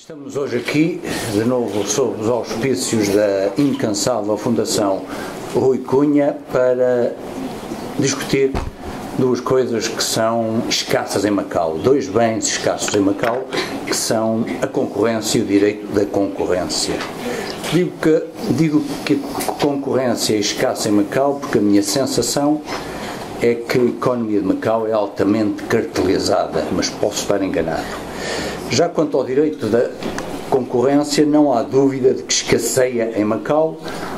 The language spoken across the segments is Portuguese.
Estamos hoje aqui, de novo, sob os auspícios da incansável Fundação Rui Cunha, para discutir duas coisas que são escassas em Macau, dois bens escassos em Macau, que são a concorrência e o direito da concorrência. Digo que a concorrência é escassa em Macau porque a minha sensação é que a economia de Macau é altamente cartelizada, mas posso estar enganado. Já quanto ao direito da concorrência, não há dúvida de que escasseia em Macau,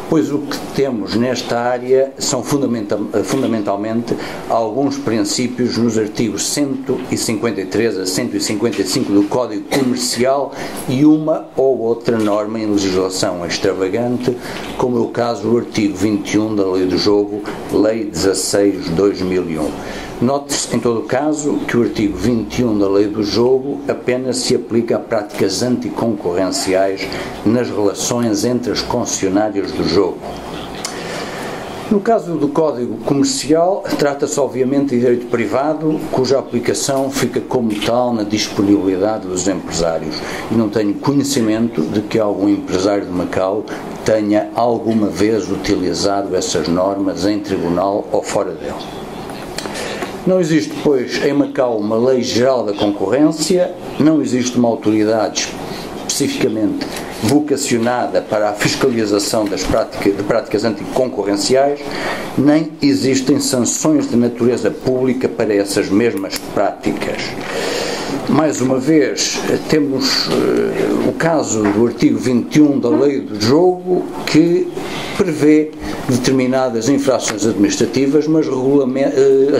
pois o que temos nesta área são fundamentalmente alguns princípios nos artigos 153 a 155 do Código Comercial e uma ou outra norma em legislação extravagante, como é o caso do artigo 21 da Lei do Jogo, Lei 16/2001. Note-se, em todo o caso, que o artigo 21 da Lei do Jogo apenas se aplica a práticas anticoncorrenciais nas relações entre as concessionárias do jogo. No caso do Código Comercial, trata-se obviamente de direito privado, cuja aplicação fica como tal na disponibilidade dos empresários. E não tenho conhecimento de que algum empresário de Macau tenha alguma vez utilizado essas normas em tribunal ou fora dele. Não existe, pois, em Macau uma lei geral da concorrência, não existe uma autoridade especificamente vocacionada para a fiscalização de práticas anticoncorrenciais, nem existem sanções de natureza pública para essas mesmas práticas. Mais uma vez, temos o caso do artigo 21 da Lei do Jogo, que prevê determinadas infrações administrativas, mas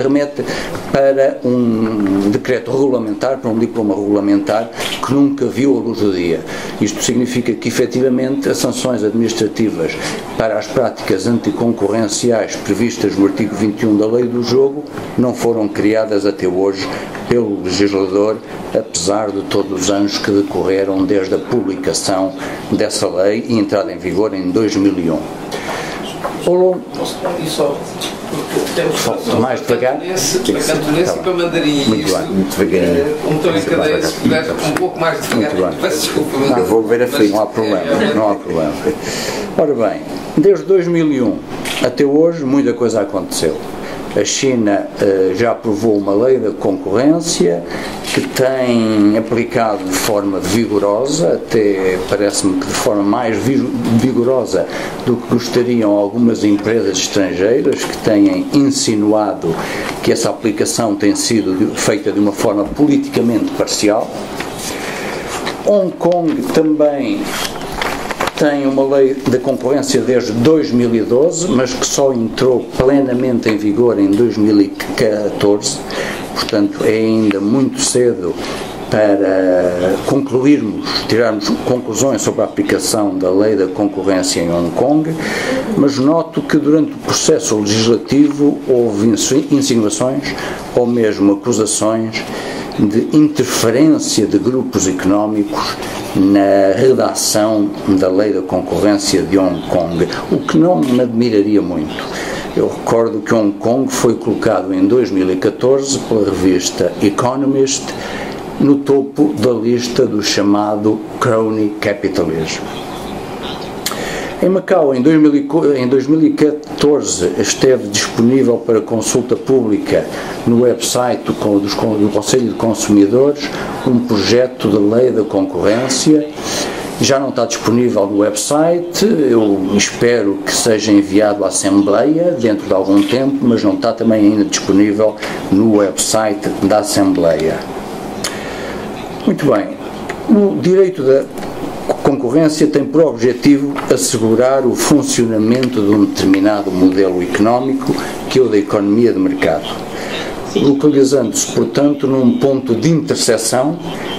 remete para um decreto regulamentar, para um diploma regulamentar, que nunca viu a luz do dia. Isto significa que, efetivamente, as sanções administrativas para as práticas anticoncorrenciais previstas no artigo 21 da Lei do Jogo não foram criadas até hoje pelo legislador, apesar de todos os anos que decorreram desde a publicação dessa lei e entrada em vigor em 2001. Mais devagar? Para cantonense e para mandarim. Muito bem, muito devagarinho. Um tom em cadeia, se puder, um pouco mais devagar. Peço desculpa. Não, vou ver a fim, não há problema. Não há problema. Ora bem, desde 2001 até hoje, muita coisa aconteceu. A China já aprovou uma lei da concorrência que tem aplicado de forma vigorosa, até parece-me que de forma mais vigorosa do que gostariam algumas empresas estrangeiras, que têm insinuado que essa aplicação tem sido feita de uma forma politicamente parcial. Hong Kong também tem uma lei da concorrência desde 2012, mas que só entrou plenamente em vigor em 2014, portanto é ainda muito cedo para tirarmos conclusões sobre a aplicação da lei da concorrência em Hong Kong, mas noto que durante o processo legislativo houve insinuações ou mesmo acusações de interferência de grupos económicos na redação da lei da concorrência de Hong Kong, o que não me admiraria muito. Eu recordo que Hong Kong foi colocado em 2014 pela revista Economist no topo da lista do chamado crony capitalism. Em Macau, em 2014, esteve disponível para consulta pública no website do Conselho de Consumidores um projeto de lei da concorrência. Já não está disponível no website, eu espero que seja enviado à Assembleia dentro de algum tempo, mas não está também ainda disponível no website da Assembleia. Muito bem, o direito da concorrência tem por objetivo assegurar o funcionamento de um determinado modelo económico, que é o da economia de mercado, localizando-se, portanto, num ponto de interseção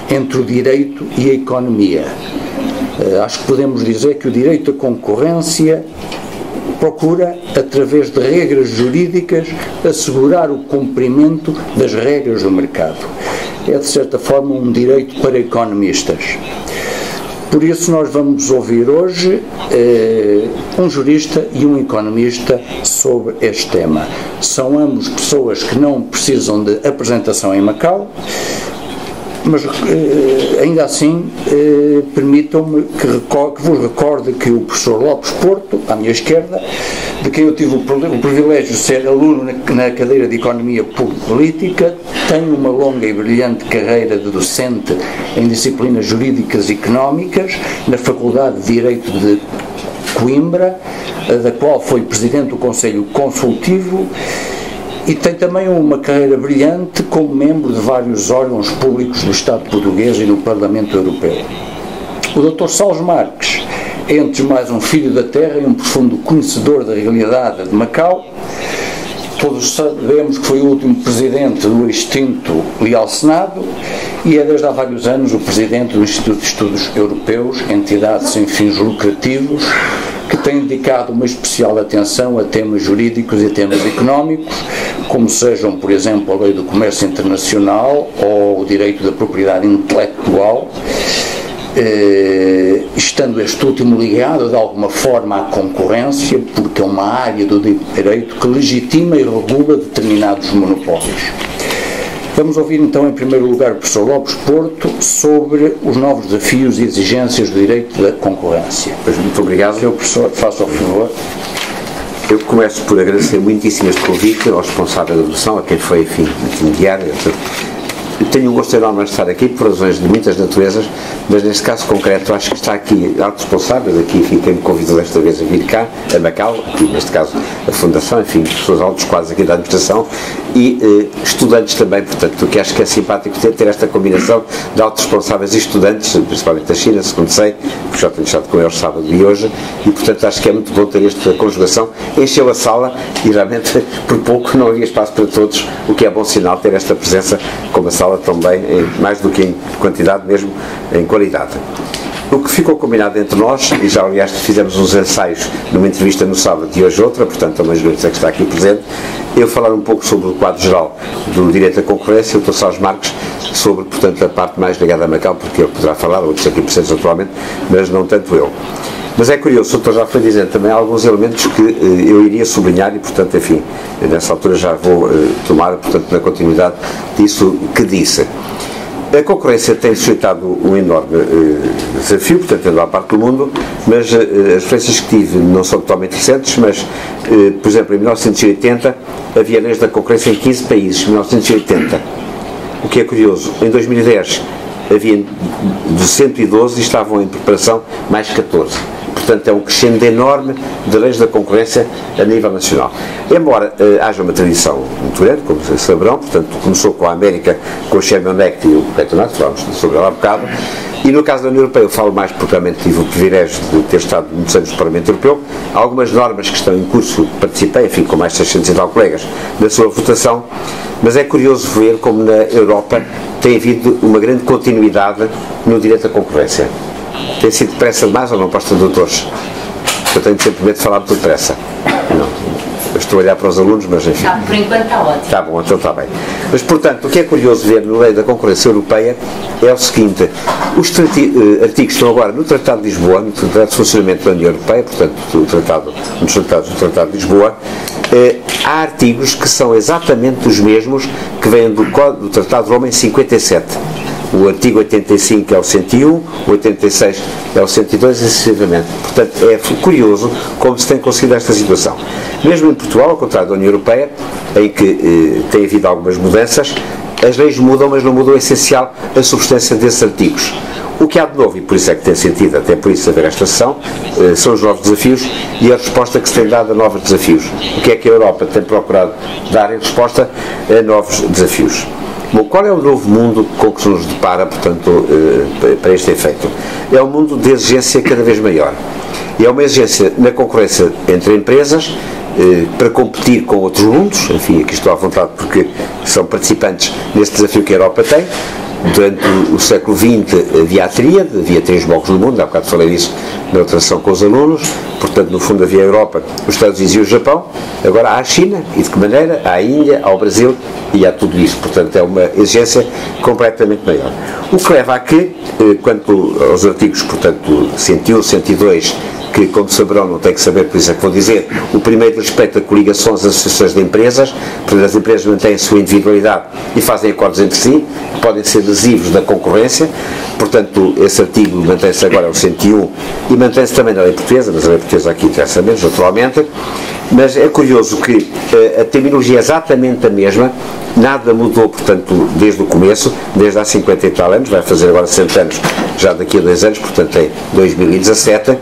entre o direito e a economia. Acho que podemos dizer que o direito da concorrência procura, através de regras jurídicas, assegurar o cumprimento das regras do mercado. É, de certa forma, um direito para economistas. Por isso nós vamos ouvir hoje um jurista e um economista sobre este tema. São ambos pessoas que não precisam de apresentação em Macau, mas ainda assim permitam-me que vos recorde que o professor Lopes Porto, à minha esquerda, de quem eu tive o privilégio de ser aluno na cadeira de Economia Política, tem uma longa e brilhante carreira de docente em disciplinas jurídicas e económicas na Faculdade de Direito de Coimbra, da qual foi presidente do Conselho Consultivo, e tem também uma carreira brilhante como membro de vários órgãos públicos do Estado português e no Parlamento Europeu. O Dr. Salles Marques é, antes de mais, um filho da terra e um profundo conhecedor da realidade de Macau. Todos sabemos que foi o último presidente do extinto Leal Senado e é desde há vários anos o presidente do Instituto de Estudos Europeus, entidade sem fins lucrativos, que tem dedicado uma especial atenção a temas jurídicos e temas económicos, como sejam, por exemplo, a Lei do Comércio Internacional ou o direito da propriedade intelectual, estando este último ligado de alguma forma à concorrência, porque é uma área do direito que legitima e regula determinados monopólios. Vamos ouvir então em primeiro lugar o professor Lopes Porto sobre os novos desafios e exigências do direito da concorrência. Pois, muito obrigado. Sr. professor, faça o favor. Eu começo por agradecer muitíssimo este convite ao responsável da educação, a quem foi, enfim, intermediário. Tenho um gosto enorme de estar aqui por razões de muitas naturezas, mas neste caso concreto acho que está aqui alto responsável, aqui, enfim, quem me convidou desta vez a vir cá, a Macau, aqui neste caso a Fundação, enfim, pessoas altos quadros aqui da administração e estudantes também, portanto, o que acho que é simpático ter esta combinação de altos responsáveis e estudantes, principalmente da China, segundo sei, porque já tenho estado com eles sábado e hoje, e portanto acho que é muito bom ter esta conjugação. Encheu a sala e realmente por pouco não havia espaço para todos, o que é bom sinal ter esta presença, como a sala também, mais do que em quantidade, mesmo em qualidade. O que ficou combinado entre nós, e já aliás fizemos uns ensaios numa entrevista no sábado e hoje outra, portanto a maioria que está aqui presente, eu falar um pouco sobre o quadro geral do direito à concorrência, o Dr. Salles Marques sobre, portanto, a parte mais ligada a Macau, porque ele poderá falar, outros aqui presentes atualmente, mas não tanto eu. Mas é curioso, o doutor já foi dizendo também alguns elementos que eu iria sublinhar e, portanto, enfim, nessa altura já vou tomar, portanto, na continuidade disso que disse. A concorrência tem suscitado um enorme desafio, portanto, em toda a parte do mundo, mas as experiências que tive não são totalmente recentes, mas, por exemplo, em 1980 havia leis da concorrência em 15 países, 1980. O que é curioso, em 2010 havia de 112 e estavam em preparação mais 14. Portanto, é um crescendo enorme de leis da concorrência a nível nacional. Embora haja uma tradição muito grande, como vocês saberão, portanto, começou com a América, com o Sherman Act e o Clayton Act, falámos sobre ela há bocado, e no caso da União Europeia eu falo mais porque realmente tive o privilégio de ter estado muitos anos no Parlamento Europeu. Há algumas normas que estão em curso, participei, enfim, com mais de 600 e tal colegas, na sua votação, mas é curioso ver como na Europa tem havido uma grande continuidade no direito à concorrência. Tem sido depressa demais ou não, para os doutores? Eu tenho sempre medo de falar muito depressa. Não. Eu estou a olhar para os alunos, mas enfim. Por enquanto está ótimo. Está bom, então está bem. Mas, portanto, o que é curioso ver na lei da concorrência europeia é o seguinte: os artigos estão agora no Tratado de Lisboa, no Tratado de Funcionamento da União Europeia, portanto, um dos tratados do Tratado de Lisboa, há artigos que são exatamente os mesmos que vêm do Tratado de Roma em 57. O artigo 85 é o 101, o 86 é o 102 e sucessivamente. Portanto, é curioso como se tem conseguido esta situação. Mesmo em Portugal, ao contrário da União Europeia, em que tem havido algumas mudanças, as leis mudam, mas não mudam o essencial, a substância desses artigos. O que há de novo, e por isso é que tem sentido, até por isso haver esta sessão, são os novos desafios e a resposta que se tem dado a novos desafios. O que é que a Europa tem procurado dar em resposta a novos desafios? Bom, qual é o novo mundo com que se nos depara, portanto, para este efeito? É um mundo de exigência cada vez maior. E é uma exigência na concorrência entre empresas, para competir com outros mundos, enfim, aqui estou à vontade porque são participantes neste desafio que a Europa tem. Durante o século XX havia a tríade, havia 3 blocos no mundo, há bocado falei disso na outra sessão com os alunos, portanto no fundo havia a Europa, os Estados Unidos e o Japão, agora há a China, e de que maneira? Há a Índia, há o Brasil e há tudo isso, portanto é uma exigência completamente maior. O que leva a que, quanto aos artigos, portanto 101, 102, que, como saberão, não tem que saber, por isso é que vou dizer, o primeiro respeita coligações, associações de empresas, portanto as empresas mantêm a sua individualidade e fazem acordos entre si, que podem ser lesivos da concorrência, portanto esse artigo mantém-se agora, o 101, e mantém-se também na lei portuguesa, mas a lei portuguesa aqui interessa menos, naturalmente, mas é curioso que a terminologia é exatamente a mesma, nada mudou, portanto, desde o começo, desde há 50 e tal anos, vai fazer agora 100 anos, já daqui a 2 anos, portanto em 2017,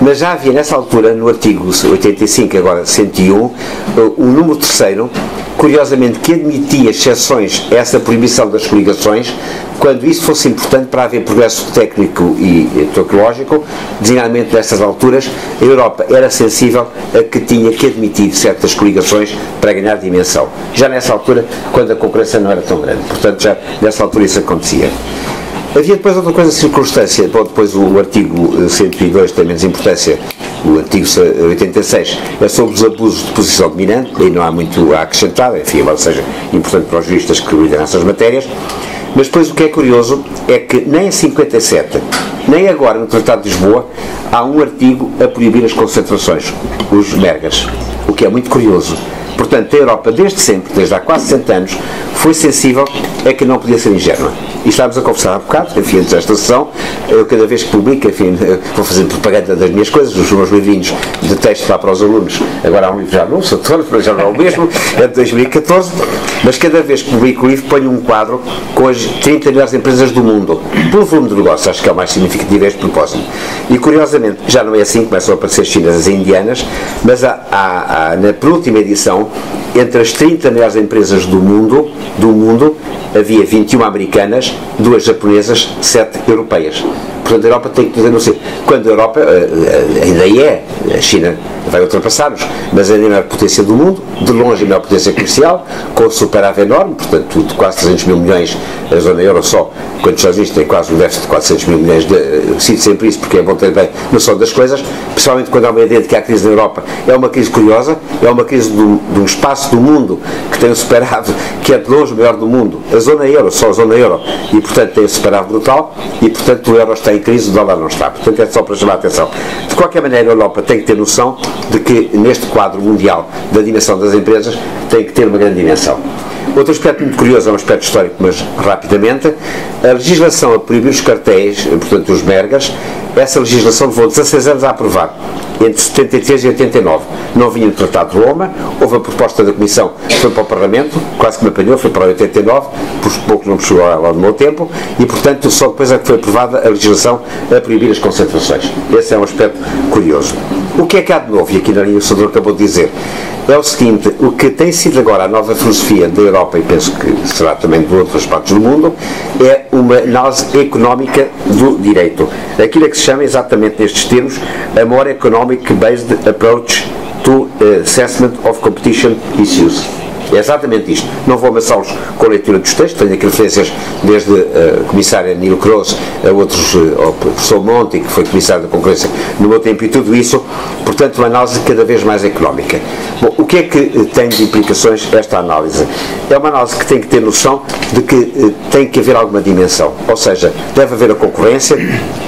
mas já havia nessa altura, no artigo 85, agora 101, o número 3º, curiosamente, que admitia exceções a essa proibição das coligações, quando isso fosse importante para haver progresso técnico e tecnológico, designadamente nessas alturas, a Europa era sensível a que tinha que admitir certas coligações para ganhar dimensão. Já nessa altura, quando a concorrência não era tão grande. Portanto, já nessa altura isso acontecia. Havia depois outra coisa, circunstância, bom, depois o artigo 102 tem menos importância, o artigo 86 é sobre os abusos de posição dominante, e não há muito a acrescentar, enfim, embora seja importante para os juristas que lidam nessas matérias, mas depois o que é curioso é que nem em 57, nem agora no Tratado de Lisboa, há um artigo a proibir as concentrações, os mergas, o que é muito curioso. Portanto, a Europa, desde sempre, desde há quase 60 anos, foi sensível a que não podia ser ingênua. E estávamos a conversar há bocado, enfim, antes desta sessão, eu cada vez que publico, enfim, vou fazer propaganda das minhas coisas, os meus livrinhos de texto lá para os alunos, agora há um livro já novo, sou todo, mas já não é o mesmo, é de 2014, mas cada vez que publico o livro ponho um quadro com as 30 melhores empresas do mundo, pelo volume de negócio, acho que é o mais significativo este propósito. E curiosamente, já não é assim, começam a aparecer chinesas e indianas, mas na penúltima edição, entre as 30 melhores empresas do mundo, havia 21 americanas, 2 japonesas, 7 europeias. Portanto, a Europa tem que dizer, não sei, quando a Europa ainda é, a China vai ultrapassar-nos, mas é a maior potência do mundo, de longe a maior potência comercial, com superávit enorme, portanto, de quase 300 mil milhões, a zona euro só, quando os Estados Unidos tem quase um déficit de 400 mil milhões, cito sempre isso, porque é bom ter bem noção das coisas, principalmente quando há uma ideia de que há crise na Europa, é uma crise curiosa, é uma crise de um espaço do mundo que tem um superávit, que é de longe o maior do mundo, a zona euro, só a zona euro, e portanto tem um superávit brutal, e portanto o euro está em crise, o dólar não está. Portanto, é só para chamar a atenção. De qualquer maneira, a Europa tem que ter noção de que neste quadro mundial da dimensão das empresas tem que ter uma grande dimensão. Outro aspecto muito curioso, é um aspecto histórico, mas rapidamente, a legislação a proibir os cartéis, portanto os mergas, essa legislação levou 16 anos a aprovar, entre 73 e 89. Não vinha no Tratado de Roma, houve a proposta da Comissão, foi para o Parlamento, quase que me apanhou, foi para 89, por pouco não me chegou lá no meu tempo, e portanto só depois é que foi aprovada a legislação a proibir as concentrações. Esse é um aspecto curioso. O que é que há de novo, e aqui na linha o senador acabou de dizer, é o seguinte, o que tem sido agora a nova filosofia da Europa, e penso que será também de outras partes do mundo, é uma análise económica do direito. Aquilo é que se chama exatamente nestes termos a More Economic Based Approach to Assessment of Competition Issues. É exatamente isto. Não vou amassá-los com a leitura dos textos, tenho aqui referências desde a comissária Neil Kroes a outros, ao professor Monti, que foi comissário da concorrência no meu tempo, e tudo isso, portanto, uma análise cada vez mais económica. Bom, o que é que tem de implicações esta análise? É uma análise que tem que ter noção de que tem que haver alguma dimensão, ou seja, deve haver a concorrência,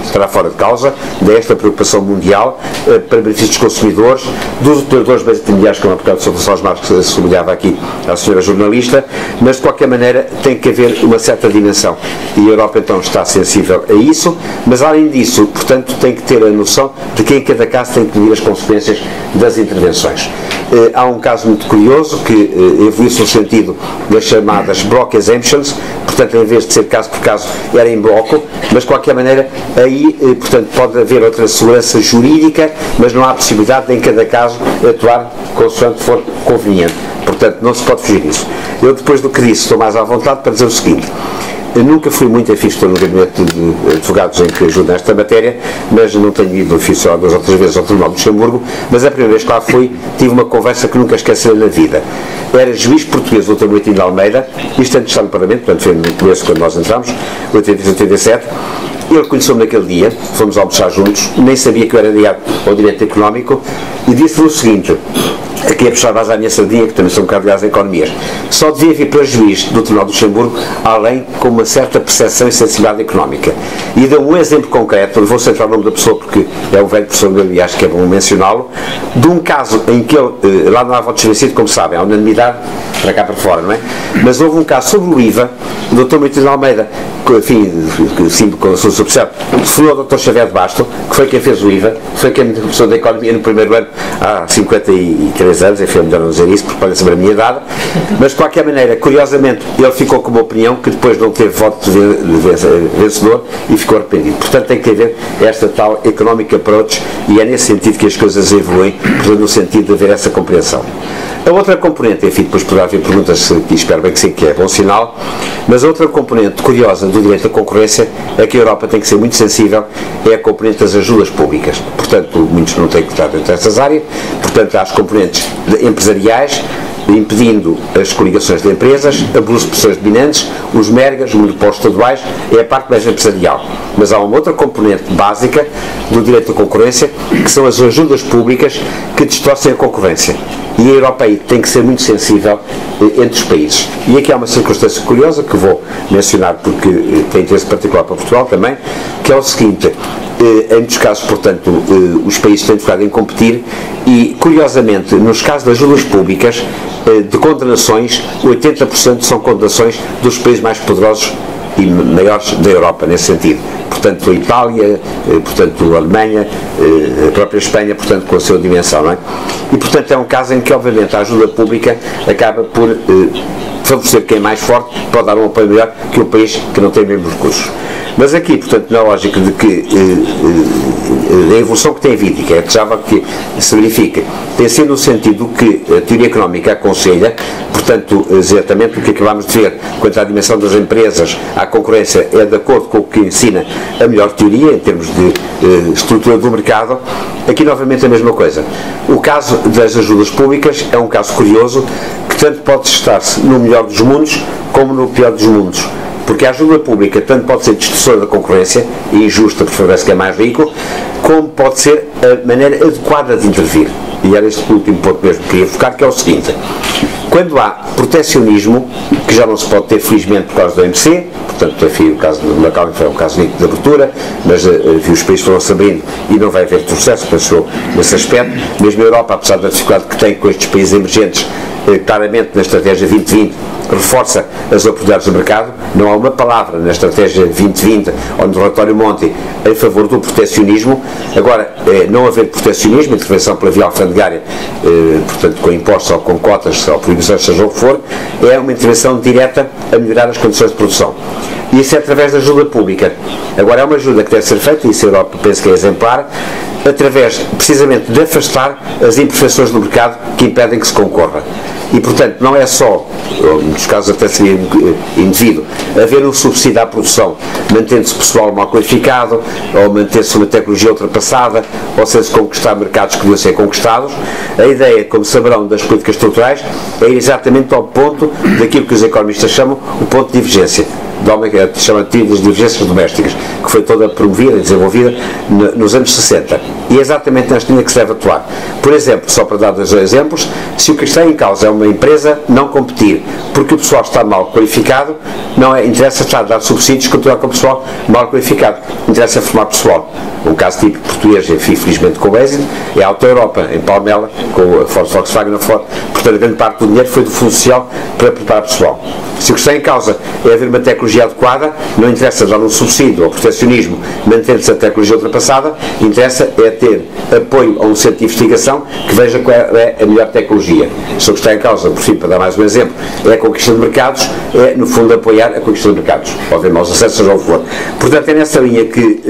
estará fora de causa, desta preocupação mundial para benefício dos consumidores, dos operadores bens intermediários, como há bocado o Sr. Gonçalves Marques se sublinhava aqui à senhora jornalista, mas de qualquer maneira tem que haver uma certa dimensão, e a Europa então está sensível a isso, mas além disso, portanto, tem que ter a noção de que em cada caso tem que medir as consequências das intervenções. Há um caso muito curioso que evolui-se no sentido das chamadas block exemptions, portanto, em vez de ser caso por caso, era em bloco, mas de qualquer maneira aí, portanto, pode haver outra segurança jurídica, mas não há possibilidade de em cada caso atuar consoante for conveniente. Portanto, não se pode fugir disso. Eu, depois do que disse, estou mais à vontade para dizer o seguinte: eu nunca fui muito afixo, estou no gabinete de advogados em que ajudo nesta matéria, mas não tenho ido afixo há 2 ou 3 vezes ao Tribunal de Luxemburgo, mas a primeira vez que lá fui, tive uma conversa que nunca esquecerei na vida. Era juiz português, o Dr. Boitinho de Almeida, isto antes de estar no Parlamento, portanto foi no começo quando nós entramos, 87. Ele conheceu-me naquele dia, fomos almoçar juntos, nem sabia que eu era ligado ao direito económico, e disse-me o seguinte: aqui a puxar mais à minha sardinha, que também sou um bocado ligado às economias, só devia vir para juiz do Tribunal do Luxemburgo alguém com uma certa percepção e sensibilidade económica. E dou um exemplo concreto, vou centrar o nome da pessoa porque é o velho professor meu e acho que é bom mencioná-lo, de um caso em que ele, lá não há voto desvencido, como sabem, há unanimidade para cá para fora, não é? Mas houve um caso sobre o IVA, o Dr. Matilde Almeida, enfim, com o seu subchefe, telefonou ao Dr. Xavier de Basto, que foi quem fez o IVA, foi quem me professor da Economia no primeiro ano, há 53 anos, enfim, é melhor não dizer isso, porque pode saber a minha idade, mas de qualquer maneira, curiosamente, ele ficou com uma opinião que depois não teve voto de vencedor e ficou arrependido. Portanto, tem que haver esta tal economic approach e é nesse sentido que as coisas evoluem, portanto, no sentido de haver essa compreensão. A outra componente, enfim, depois poderá haver perguntas que espero bem que sim, que é bom sinal, mas a outra componente curiosa do direito à concorrência é que a Europa tem que ser muito sensível, é a componente das ajudas públicas. Portanto, muitos não têm que estar dentro dessas áreas, portanto, há as componentes empresariais, impedindo as coligações de empresas, abuso de pessoas dominantes, os mergas, os monopólios estaduais, é a parte mais empresarial. Mas há uma outra componente básica do direito à concorrência, que são as ajudas públicas que distorcem a concorrência. E a Europa aí tem que ser muito sensível entre os países. E aqui há uma circunstância curiosa que vou mencionar porque tem interesse particular para Portugal também, que é o seguinte: em muitos casos, portanto, os países têm ficado em competir e, curiosamente, nos casos das ajudas públicas, de condenações, 80% são condenações dos países mais poderosos e maiores da Europa, nesse sentido. Portanto, a Itália, portanto, a Alemanha, a própria Espanha, portanto, com a sua dimensão, não é? E, portanto, é um caso em que, obviamente, a ajuda pública acaba por favorecer quem é mais forte, pode dar um apoio melhor que o país que não tem mesmo recursos. Mas aqui, portanto, na lógica de que a evolução que tem havido, e que é desejável que se verifique, tem sido no sentido que a teoria económica aconselha, portanto, exatamente o que acabámos de ver quanto à dimensão das empresas, à concorrência, é de acordo com o que ensina a melhor teoria, em termos de estrutura do mercado. Aqui, novamente, a mesma coisa. O caso das ajudas públicas é um caso curioso, que tanto pode estar-se no melhor dos mundos, como no pior dos mundos. Porque a ajuda pública tanto pode ser destrutora da concorrência e injusta, porque favorece quem é mais rico, como pode ser a maneira adequada de intervir. E era este último ponto mesmo que queria focar, que é o seguinte: quando há protecionismo, que já não se pode ter felizmente por causa do OMC, portanto, enfim, o caso do Macau foi um caso nítido de abertura, mas os países foram sabendo e não vai haver processo, pensou nesse aspecto. Mesmo a Europa, apesar da dificuldade que tem com estes países emergentes, claramente na Estratégia 2020 reforça as oportunidades do mercado. Não há uma palavra na Estratégia 2020 ou no relatório Monti em favor do protecionismo. Agora, não haver protecionismo, intervenção pela via alfandegária, portanto com impostos ou com cotas ou proibições, seja o que for, é uma intervenção direta a melhorar as condições de produção. E isso é através da ajuda pública. Agora, é uma ajuda que deve ser feita, e isso a Europa penso que é exemplar, através precisamente de afastar as imperfeições do mercado que impedem que se concorra. E, portanto, não é só, ou, em muitos casos até seria indevido, haver um subsídio à produção, mantendo-se pessoal mal qualificado, ou manter-se uma tecnologia ultrapassada, ou seja, conquistar mercados que deviam ser conquistados. A ideia, como saberão, das políticas estruturais é ir exatamente ao ponto daquilo que os economistas chamam o ponto de divergência, chama-se das divergências domésticas, que foi toda promovida e desenvolvida nos anos 60. E é exatamente nesta linha que se deve atuar. Por exemplo, só para dar dois exemplos, se o que está em causa é uma empresa não competir porque o pessoal está mal qualificado, não interessa estar a dar subsídios continuar com o pessoal mal qualificado, interessa formar pessoal. Um caso típico português, enfim, felizmente com o êxito, é a Auto Europa, em Palmela, com a Ford Volkswagen na Ford. Portanto, a grande parte do dinheiro foi do Fundo Social para preparar pessoal. Se o que está em causa é haver uma tecnologia adequada, não interessa dar um subsídio ao protecionismo, mantendo-se a tecnologia ultrapassada, interessa é ter apoio a um centro de investigação que veja qual é a melhor tecnologia. Se o que está em causa, por fim, para dar mais um exemplo, é a conquista de mercados, é, no fundo, apoiar a conquista de mercados, ou haver maus acessos, seja o que for. Portanto, é nessa linha que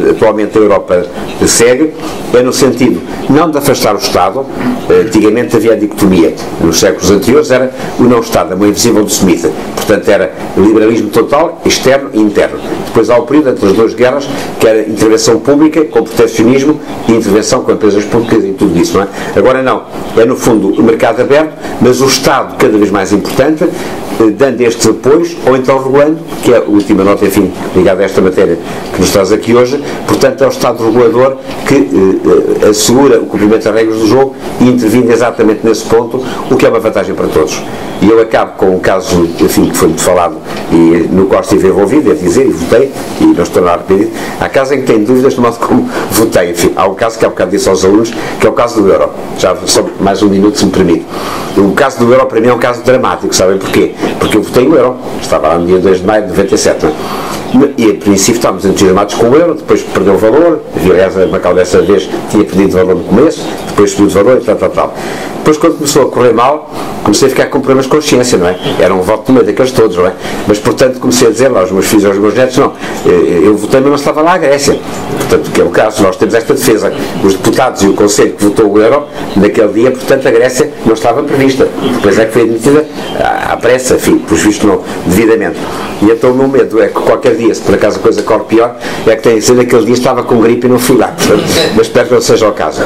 atualmente a Europa segue, é no sentido não de afastar o Estado. Antigamente havia a dicotomia, nos séculos anteriores era o não-Estado, a mão invisível do Smith, portanto era liberalismo total, externo e interno. Depois há o período entre as duas guerras, que era intervenção pública com protecionismo e intervenção com empresas públicas e tudo isso, não é? Agora não, é no fundo o mercado aberto, mas o Estado cada vez mais importante, dando estes apoios ou então regulando, que é a última nota, enfim, ligada a esta matéria que nos traz aqui hoje. Portanto, é o Estado regulador que assegura o cumprimento das regras do jogo e intervindo exatamente nesse ponto, o que é uma vantagem para todos. E eu acabo com um caso, enfim, que foi muito falado e no qual estive envolvido, devo dizer, e votei, e não estou nada arrependido. Há casos em que tenho dúvidas no modo como votei. Enfim, há um caso que há bocado disse aos alunos, que é o caso do euro. Já só mais um minuto, se me permite. O caso do euro, para mim, é um caso dramático. Sabem porquê? Porque eu votei no euro. Estava lá no dia 2 de maio de 97, não é? E, a princípio, estávamos entusiasmados com o euro, depois perdeu o valor. Aliás, a Macau dessa vez tinha perdido valor no começo, depois subiu o valor e tal. Depois, quando começou a correr mal, comecei a ficar com problemas de consciência, não é? Era um voto de medo daqueles todos, não é? Mas, portanto, comecei a dizer lá aos meus filhos e aos meus netos, não, eu votei, mas não estava lá a Grécia. Portanto, que é o caso, nós temos esta defesa. Os deputados e o Conselho que votou o euro, naquele dia, portanto, a Grécia não estava prevista. Depois é que foi admitida à pressa, enfim, por visto não, devidamente. E então o meu medo é que qualquer dia, se por acaso a coisa corre pior, é que tem a dizer que aquele dia estava com gripe e não fui lá. Portanto, mas espero que não seja o caso.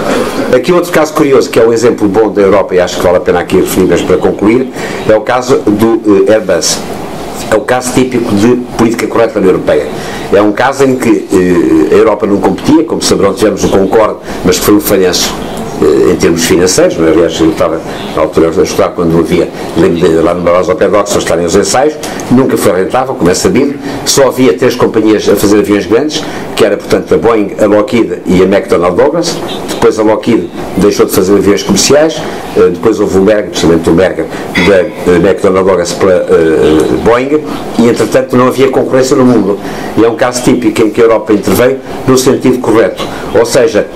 Aqui outro caso curioso, que é um exemplo bom da Europa, e acho que vale a pena aqui referir, mas para concluir, é o caso do Airbus. É o caso típico de política correta da União Europeia. É um caso em que a Europa não competia, como saberão, tivemos o Concorde, mas que foi um falhanço em termos financeiros. Aliás, eu estava na altura a estudar quando havia, lembro lá no Barroso ao pé de Oxford estarem os ensaios, nunca foi rentável, como é sabido, só havia 3 companhias a fazer aviões grandes, que era, portanto, a Boeing, a Lockheed e a McDonnell Douglas. Depois a Lockheed deixou de fazer aviões comerciais, depois houve o Berger, precisamente o Berger, da McDonnell Douglas pela Boeing, e entretanto não havia concorrência no mundo. E é um caso típico em que a Europa interveio no sentido correto, ou seja,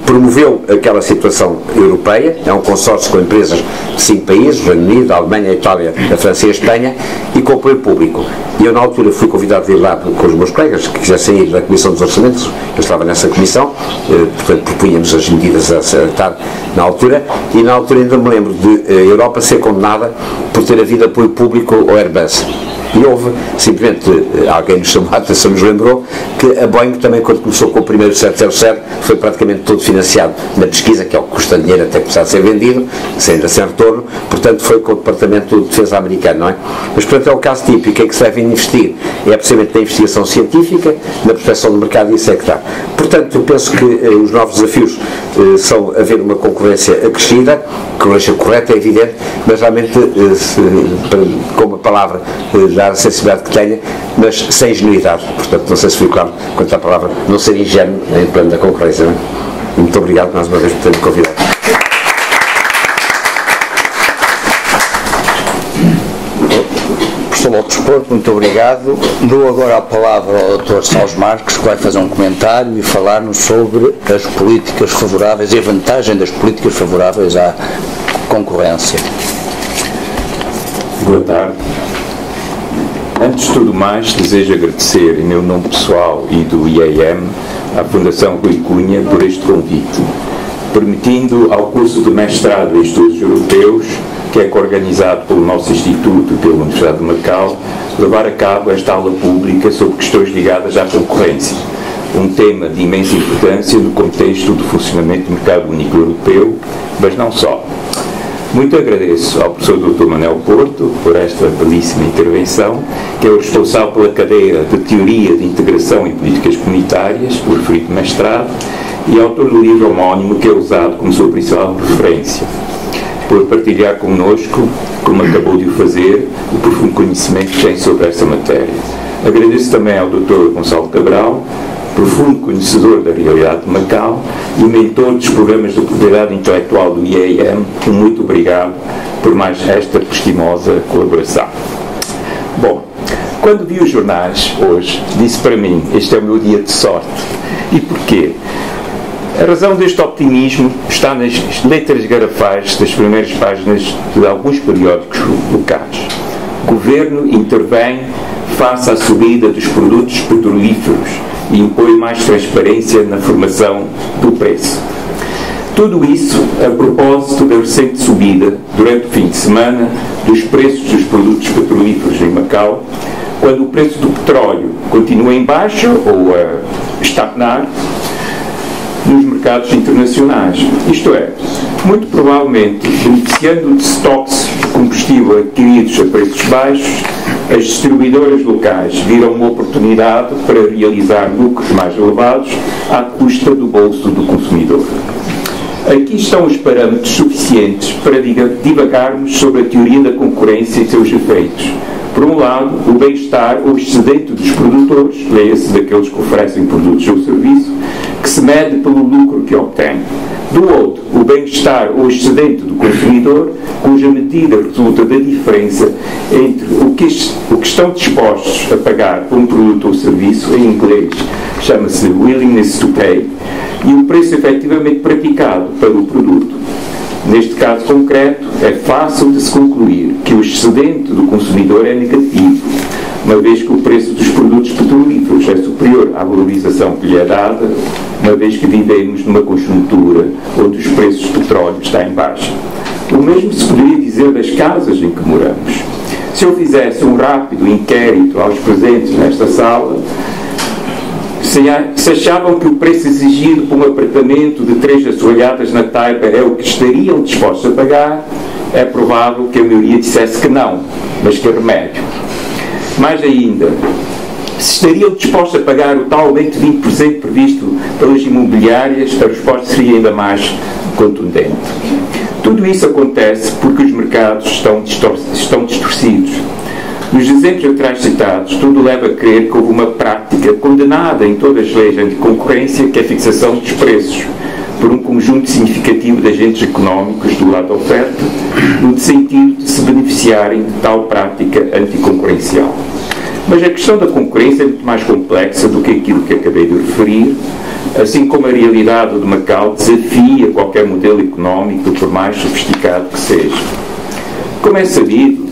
promoveu aquela situação europeia, é um consórcio com empresas de 5 países, o Reino Unido, a Alemanha, a Itália, a França e a Espanha, e com apoio público. E eu na altura fui convidado a ir lá com os meus colegas que quisessem ir da Comissão dos Orçamentos, eu estava nessa comissão, portanto propunhamos as medidas a estar na altura, e na altura ainda me lembro de a Europa ser condenada por ter havido apoio público ao Airbus. E houve, simplesmente, alguém nos chamou a atenção, nos lembrou que a Boeing também, quando começou com o primeiro 707, foi praticamente todo financiado na pesquisa, que é o que custa dinheiro até começar a ser vendido, sem retorno, portanto foi com o Departamento de Defesa americano, não é? Mas, portanto, é o caso típico em que se deve investir, é precisamente na investigação científica, na proteção do mercado, e isso é que dá. Portanto, eu penso que os novos desafios são haver uma concorrência acrescida, concorrência correta, é evidente, mas realmente, como a palavra dar a sensibilidade que tenha, mas sem ingenuidade. Portanto, não sei se fui claro quanto à palavra, não ser ingênuo em plano da concorrência. Não é? Muito obrigado mais uma vez por ter-me convidado. Professor Lopes Porto, muito obrigado. Dou agora a palavra ao Dr. Salles Marques, que vai fazer um comentário e falar-nos sobre as políticas favoráveis e a vantagem das políticas favoráveis à concorrência. Boa tarde. Antes de tudo mais, desejo agradecer, em meu nome pessoal e do IEM, à Fundação Rui Cunha por este convite, permitindo ao curso de mestrado em Estudos Europeus, que é coorganizado pelo nosso Instituto e pela Universidade de Macau, levar a cabo esta aula pública sobre questões ligadas à concorrência, um tema de imensa importância no contexto do funcionamento do mercado único europeu, mas não só. Muito agradeço ao professor Dr. Manuel Porto por esta belíssima intervenção, que é o responsável pela cadeira de Teoria de Integração em Políticas Comunitárias, o referido mestrado, e autor do livro homónimo, que é usado como sua principal referência, por partilhar connosco, como acabou de o fazer, o profundo conhecimento que tem sobre esta matéria. Agradeço também ao Dr. Gonçalo Cabral, profundo conhecedor da realidade de Macau e mentor dos programas de propriedade intelectual do IEM. Muito obrigado por mais esta prestimosa colaboração. Bom, quando vi os jornais hoje, disse para mim, este é o meu dia de sorte. E porquê? A razão deste optimismo está nas letras garrafais das primeiras páginas de alguns periódicos locais. O Governo intervém face à subida dos produtos petrolíferos e impõe mais transparência na formação do preço. Tudo isso a propósito da recente subida, durante o fim de semana, dos preços dos produtos petrolíferos em Macau, quando o preço do petróleo continua em baixa ou a estagnar nos mercados internacionais. Isto é, Muito provavelmente, beneficiando de estoques de combustível adquiridos a preços baixos, as distribuidoras locais viram uma oportunidade para realizar lucros mais elevados à custa do bolso do consumidor. Aqui estão os parâmetros suficientes para divagarmos sobre a teoria da concorrência e seus efeitos. Por um lado, o bem-estar ou excedente dos produtores, leia-se daqueles que oferecem produtos ou serviços, que se mede pelo lucro que obtém. Do outro, o bem-estar ou excedente do consumidor, cuja medida resulta da diferença entre o que estão dispostos a pagar por um produto ou serviço, em inglês chama-se willingness to pay, e o preço efetivamente praticado pelo produto. Neste caso concreto, é fácil de se concluir que o excedente do consumidor é negativo, uma vez que o preço dos produtos petrolíferos é superior à valorização que lhe é dada, uma vez que vivemos numa conjuntura onde os preços do petróleo estão em baixa. O mesmo se poderia dizer das casas em que moramos. Se eu fizesse um rápido inquérito aos presentes nesta sala, se achavam que o preço exigido por um apartamento de 3 assoalhadas na Taipa é o que estariam dispostos a pagar, é provável que a maioria dissesse que não, mas que remédio. Mais ainda, se estariam dispostos a pagar o tal aumento de 20% previsto pelas imobiliárias, a resposta seria ainda mais contundente. Tudo isso acontece porque os mercados estão distorcidos. Nos exemplos atrás citados, tudo leva a crer que houve uma prática condenada em todas as leis anticoncorrência, que é a fixação dos preços, por um conjunto significativo de agentes económicos do lado da oferta, no sentido de se beneficiarem de tal prática anticoncorrencial. Mas a questão da concorrência é muito mais complexa do que aquilo que acabei de referir, assim como a realidade do Macau desafia qualquer modelo económico, por mais sofisticado que seja. Como é sabido,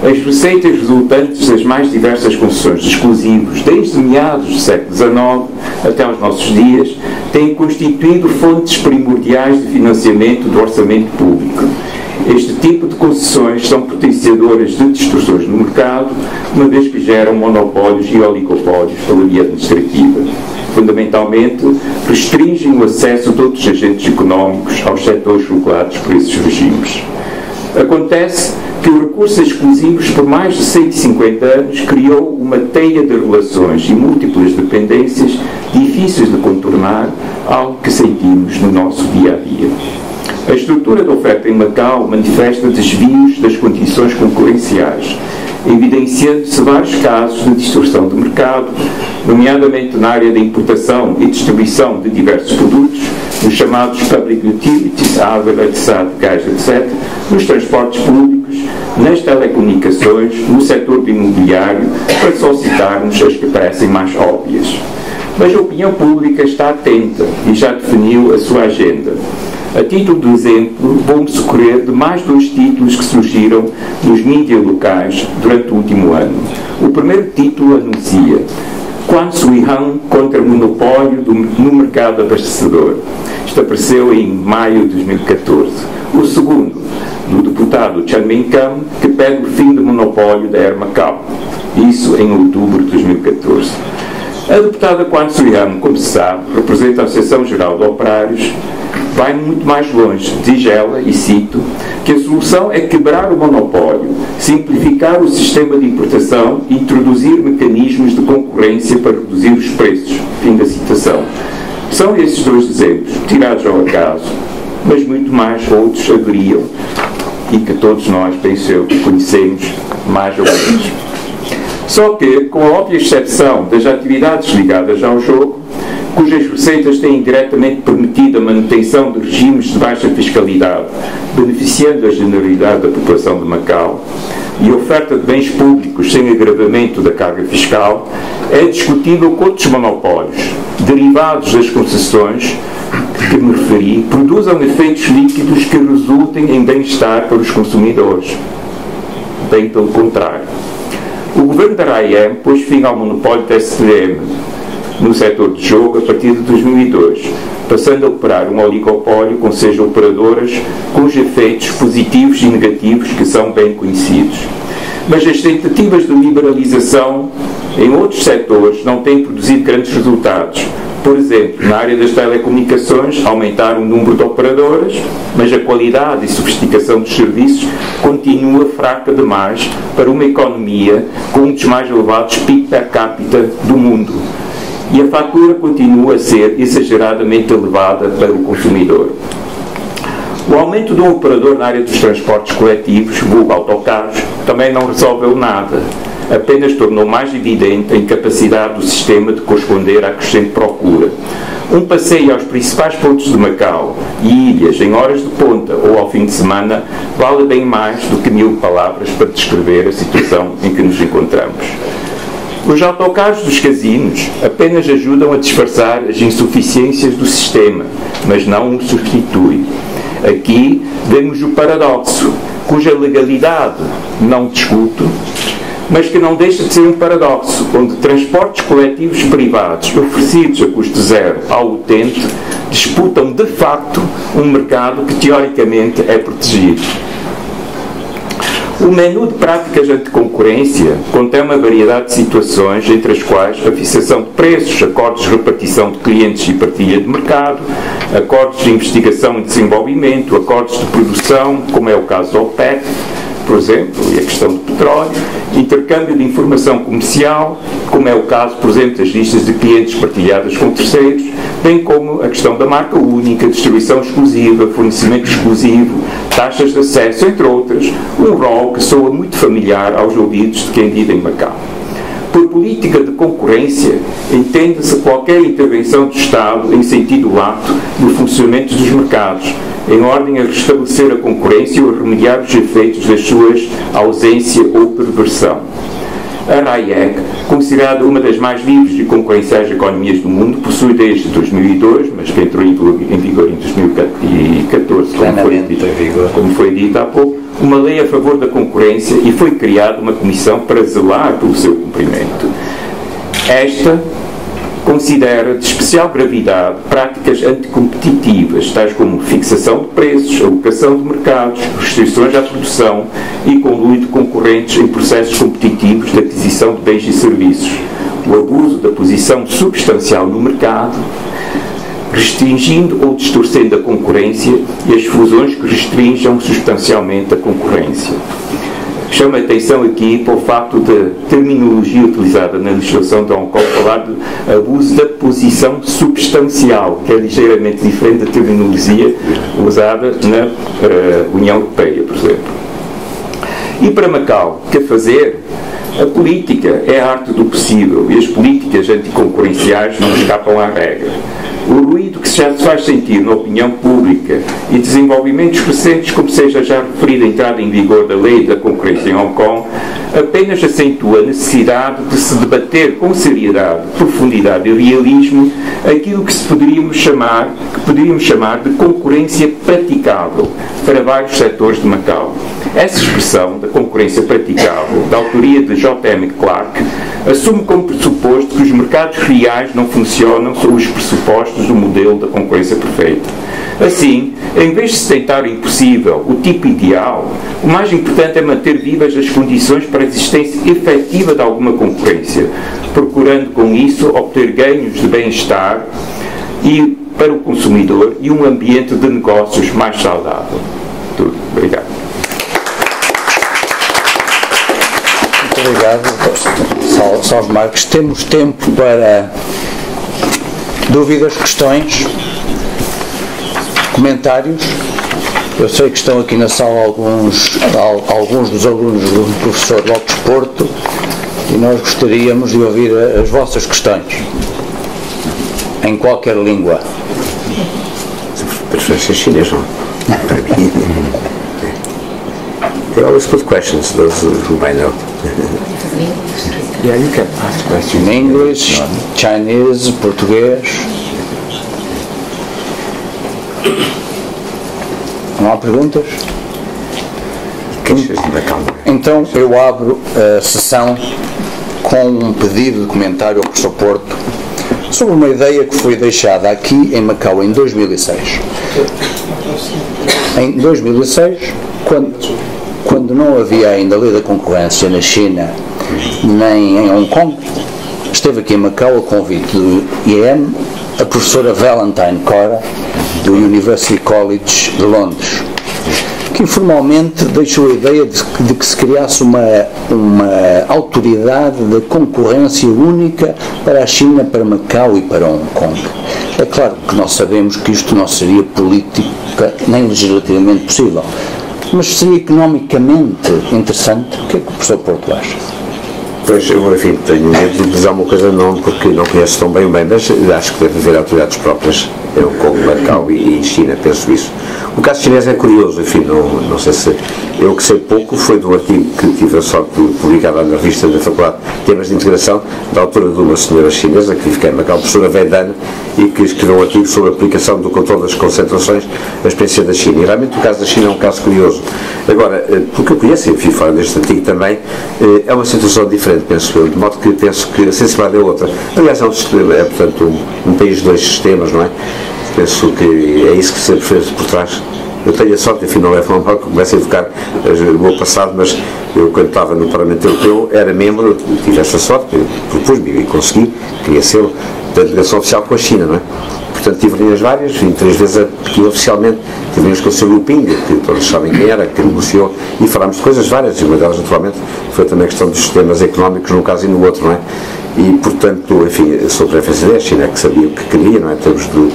as receitas resultantes das mais diversas concessões de exclusivos, desde meados do século XIX até aos nossos dias, têm constituído fontes primordiais de financiamento do orçamento público. Este tipo de concessões são potenciadoras de distorções no mercado, uma vez que geram monopólios e oligopólios pela via administrativa. Fundamentalmente, restringem o acesso de outros agentes económicos aos setores regulados por esses regimes. Acontece que o recurso a exclusivos por mais de 150 anos criou uma teia de relações e múltiplas dependências difíceis de contornar, algo que sentimos no nosso dia-a-dia. A estrutura da oferta em Macau manifesta desvios das condições concorrenciais, evidenciando-se vários casos de distorção de mercado, nomeadamente na área da importação e distribuição de diversos produtos, nos chamados public utilities, água, eletricidade, gás, etc., nos transportes públicos, nas telecomunicações, no setor do imobiliário, para só citarmos as que parecem mais óbvias. Mas a opinião pública está atenta e já definiu a sua agenda. A título de exemplo, vou-me socorrer de mais 2 títulos que surgiram nos mídias locais durante o último ano. O primeiro título anuncia Quan Sui Han contra o monopólio no mercado abastecedor. Isto apareceu em maio de 2014. O segundo, do deputado Chan Min-kam, que pede o fim do monopólio da Air Macau. Isso em outubro de 2014. A deputada Quan Sui Han, como se sabe, representa a Associação Geral de Operários, vai muito mais longe. Diz ela, e cito, que a solução é quebrar o monopólio, simplificar o sistema de importação e introduzir mecanismos de concorrência para reduzir os preços. Fim da citação. São esses 2 exemplos, tirados ao acaso, mas muito mais outros haveriam e que todos nós, penso eu, conhecemos mais ou menos. Só que, com a óbvia exceção das atividades ligadas ao jogo, cujas receitas têm diretamente permitido a manutenção de regimes de baixa fiscalidade, beneficiando a generalidade da população de Macau, e a oferta de bens públicos sem agravamento da carga fiscal, é discutível que outros monopólios, derivados das concessões que me referi, produzam efeitos líquidos que resultem em bem-estar para os consumidores. Bem pelo contrário. O governo da RAIEM pôs fim ao monopólio da STM no setor de jogo a partir de 2002, passando a operar um oligopólio com 6 operadoras, cujos efeitos positivos e negativos que são bem conhecidos. Mas as tentativas de liberalização em outros setores não têm produzido grandes resultados, Por exemplo, na área das telecomunicações, aumentaram o número de operadoras, mas a qualidade e sofisticação dos serviços continua fraca demais para uma economia com um dos mais elevados PIB per capita do mundo. E a fatura continua a ser exageradamente elevada para o consumidor. O aumento do operador na área dos transportes coletivos, vulgo autocarros, também não resolveu nada. Apenas tornou mais evidente a incapacidade do sistema de corresponder à crescente procura. Um passeio aos principais pontos de Macau e ilhas em horas de ponta ou ao fim de semana vale bem mais do que 1000 palavras para descrever a situação em que nos encontramos. Os autocarros dos casinos apenas ajudam a disfarçar as insuficiências do sistema, mas não o substitui. Aqui vemos o paradoxo, cuja legalidade não discuto, mas que não deixa de ser um paradoxo, onde transportes coletivos privados oferecidos a custo zero ao utente disputam de facto um mercado que teoricamente é protegido. O menu de práticas anticoncorrência contém uma variedade de situações, entre as quais a fixação de preços, acordos de repartição de clientes e partilha de mercado, acordos de investigação e desenvolvimento, acordos de produção, como é o caso do OPEC, por exemplo, e a questão do petróleo, intercâmbio de informação comercial, como é o caso, por exemplo, das listas de clientes partilhadas com terceiros, bem como a questão da marca única, distribuição exclusiva, fornecimento exclusivo, taxas de acesso, entre outras, um rol que soa muito familiar aos ouvidos de quem vive em Macau. Por política de concorrência, entende-se qualquer intervenção do Estado em sentido lato no funcionamento dos mercados, em ordem a restabelecer a concorrência ou a remediar os efeitos das suas ausência ou perversão. A RAIEC, considerada uma das mais livres e concorrenciais economias do mundo, possui desde 2002, mas que entrou em vigor em 2014, como foi dito há pouco, uma lei a favor da concorrência e foi criada uma comissão para zelar pelo seu cumprimento. Esta considera de especial gravidade práticas anticompetitivas, tais como fixação de preços, alocação de mercados, restrições à produção e conluio de concorrentes em processos competitivos de aquisição de bens e serviços, o abuso da posição substancial no mercado, restringindo ou distorcendo a concorrência e as fusões que restringam substancialmente a concorrência. Chama a atenção aqui para o facto da terminologia utilizada na legislação de Hong Kong falar de abuso da posição substancial, que é ligeiramente diferente da terminologia usada na União Europeia, por exemplo. E para Macau, o que fazer? A política é a arte do possível e as políticas anticoncorrenciais não escapam à regra. O ruído que já se faz sentir na opinião pública e desenvolvimentos recentes, como seja já referida a entrada em vigor da lei da concorrência em Hong Kong, apenas acentua a necessidade de se debater com seriedade, profundidade e realismo aquilo que poderíamos chamar de concorrência praticável para vários setores de Macau. Essa expressão da concorrência praticável, da autoria de J.M. Clark, assume como pressuposto que os mercados reais não funcionam sob os pressupostos do modelo da concorrência perfeita. Assim, em vez de se tentar o impossível, o tipo ideal, o mais importante é manter vivas as condições para a existência efetiva de alguma concorrência, procurando com isso obter ganhos de bem-estar e para o consumidor e um ambiente de negócios mais saudável. Tudo. Obrigado. Muito obrigado, Salve Marques. Temos tempo para dúvidas, questões, comentários. Eu sei que estão aqui na sala alguns dos alunos do professor Lopes Porto e nós gostaríamos de ouvir as vossas questões, em qualquer língua. Preferência chinês, não? They always put questions, those who might know. Yeah, you can ask questions. In English, Chinese, português. Não há perguntas? Então eu abro a sessão com um pedido de comentário ao professor Porto sobre uma ideia que foi deixada aqui em Macau em 2006. Em 2006, quando não havia ainda lei da concorrência na China nem em Hong Kong, esteve aqui em Macau a convite do IEM a professora Valentine Cora, do University College de Londres, que informalmente deixou a ideia de que se criasse uma autoridade de concorrência única para a China, para Macau e para Hong Kong. É claro que nós sabemos que isto não seria política nem legislativamente possível, mas seria economicamente interessante. O que é que o professor Porto acha? Pois, eu, enfim, tenho medo de dizer uma coisa não, porque não conheço tão bem, mas acho que deve haver autoridades próprias em Hong Kong, Macau e China, penso isso. O caso chinês é curioso, enfim, não sei se... Eu que sei pouco foi do artigo que tive a sorte de publicar lá na revista da Faculdade de Temas de Integração, da autora de uma senhora chinesa, que fica em Macau, a professora Vedana, e que escreveu um artigo sobre a aplicação do controle das concentrações na experiência da China. E realmente o caso da China é um caso curioso. Agora, porque eu conheço, enfim, fora deste artigo também, é uma situação diferente, penso eu, de modo que penso que a sensibilidade é outra. Aliás, portanto, um país de dois sistemas, não é? Penso que é isso que sempre fez por trás. Eu tenho a sorte, enfim, não é mal que comece a evocar o meu passado, mas eu, quando estava no Parlamento Europeu, era membro, tive essa sorte, propus-me e consegui, queria ser da delegação oficial com a China, não é? Portanto, tive reuniões várias, vim 3 vezes aqui oficialmente, tive reuniões com o Sr. Liu Ping, que todos sabem quem era, que negociou, e falámos de coisas várias, e uma delas, naturalmente, foi também a questão dos sistemas económicos, num caso e no outro, não é? E, portanto, enfim, sou preferência da China, que sabia o que queria, não é? Em termos de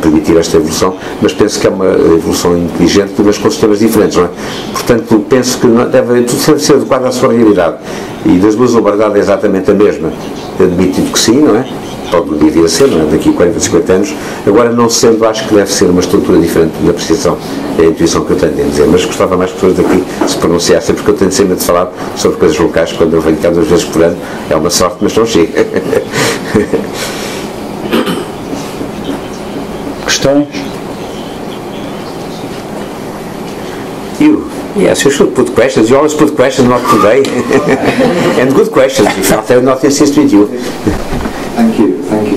permitir esta evolução, mas penso que é uma evolução inteligente, mas com sistemas diferentes, não é? Portanto, penso que tudo deve ser adequado à sua realidade. E das duas, a verdade é exatamente a mesma. Admitido que sim, não é? Pode vir a ser, não é? Daqui a 40, 50 anos. Agora, não sendo, acho que deve ser uma estrutura diferente na apreciação, é a intuição que eu tenho a dizer. Mas gostava mais que pessoas daqui se pronunciassem, porque eu tenho sempre de falar sobre coisas locais quando eu venho cá 2 vezes por ano. É uma sorte, mas não chega. Questões? Yes, you should put questions. You always put questions, not today. And good questions. If not, I will not insist with you. Thank you.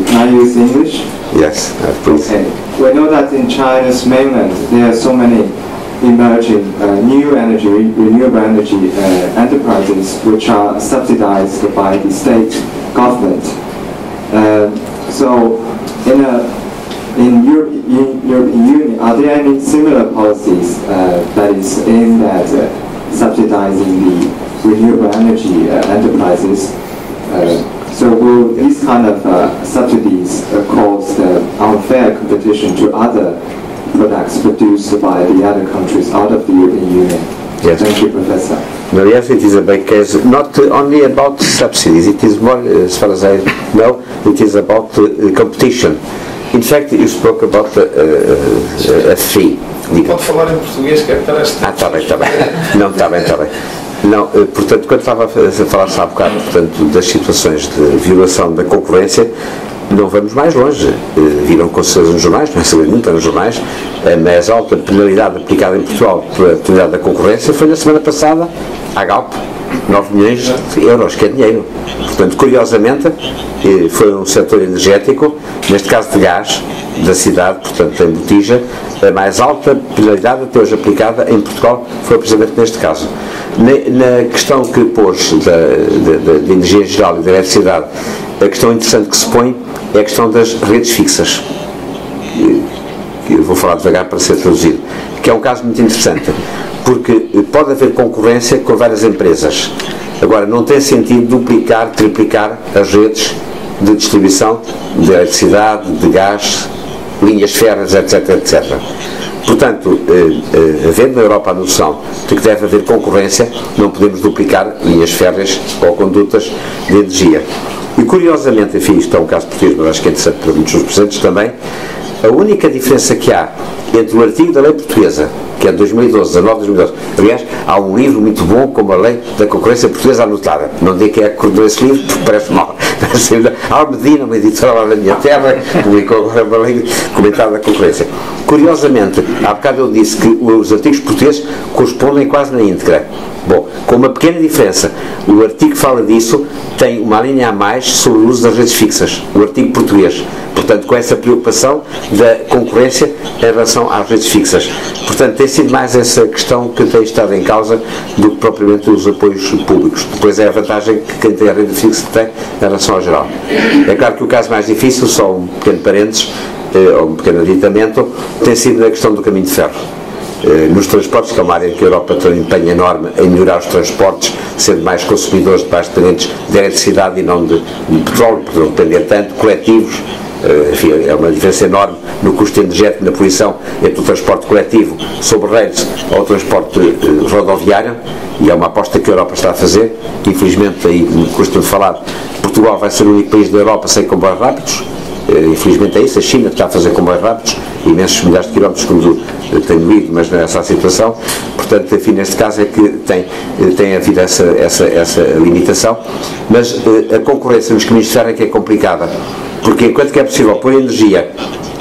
Can I use English? Yes, please. Okay. We know that in China's mainland there are so many emerging new energy, renewable energy enterprises which are subsidized by the state government. So, in European Union, are there any similar policies that is aimed at subsidizing the renewable energy enterprises? So will these kind of subsidies cause unfair competition to other products produced by the other countries out of the European Union? Yes. Thank you, Professor. No, yes, it is a big case, not only about subsidies, it is more, as far as I know, it is about competition. In fact, you spoke about a fee. Pode falar em português, que parece... Está bem. Não, está bem. Não, portanto, quando estava a falar-se há bocado, portanto, das situações de violação da concorrência, não vamos mais longe. Viram com certeza nos jornais, não é saber muito, nos jornais, a mais alta penalidade aplicada em Portugal pela penalidade da concorrência foi na semana passada à Galp, 9 milhões de euros, que é dinheiro. Portanto, curiosamente, foi um setor energético, neste caso de gás, da cidade, portanto, em Botija, a mais alta penalidade até hoje aplicada em Portugal foi precisamente neste caso. Na questão que pôs da energia em geral e da eletricidade, a questão interessante que se põe é a questão das redes fixas. Eu vou falar devagar para ser traduzido, que é um caso muito interessante, porque pode haver concorrência com várias empresas. Agora, não tem sentido duplicar, triplicar as redes de distribuição de eletricidade, de gás, linhas férreas, etc. Portanto, havendo na Europa a noção de que deve haver concorrência, não podemos duplicar linhas férreas ou condutas de energia. E curiosamente, enfim, isto é um caso português, mas acho que é interessante para muitos dos presentes também, a única diferença que há entre o artigo da lei portuguesa, que é de 2012, 19 de 2012, aliás, há um livro muito bom como a lei da concorrência portuguesa anotada, não digo quem é que coordenou esse livro, porque parece mal, Almedina, uma editora lá da minha terra, publicou agora uma lei comentada da concorrência. Curiosamente, há bocado eu disse que os artigos portugueses correspondem quase na íntegra. Bom, com uma pequena diferença, o artigo que fala disso tem uma linha a mais sobre o uso das redes fixas, o artigo português, portanto com essa preocupação da concorrência em relação às redes fixas. Portanto, tem sido mais essa questão que tem estado em causa do que propriamente os apoios públicos. Depois é a vantagem que quem tem a renda fixa tem em relação ao geral. É claro que o caso mais difícil, só um pequeno parênteses, ou um pequeno aditamento, tem sido na questão do caminho de ferro. Nos transportes, que é uma área em que a Europa tem um empenho enorme em melhorar os transportes, sendo mais consumidores, mais dependentes de eletricidade e não de petróleo, porque não depender tanto, coletivos, enfim, é uma diferença enorme no custo energético e na poluição entre o transporte coletivo sobre redes ou o transporte rodoviário, e é uma aposta que a Europa está a fazer, que infelizmente, aí custa de falar, Portugal vai ser o único país da Europa sem comboios rápidos. Infelizmente é isso, a China está a fazer comboios rápidos, imensos milhares de quilómetros, como tenho lido, mas não é essa a situação. Portanto, enfim, neste caso é que tem havido essa limitação, mas a concorrência nos caminhos de ferro é que é complicada, porque enquanto que é possível pôr energia,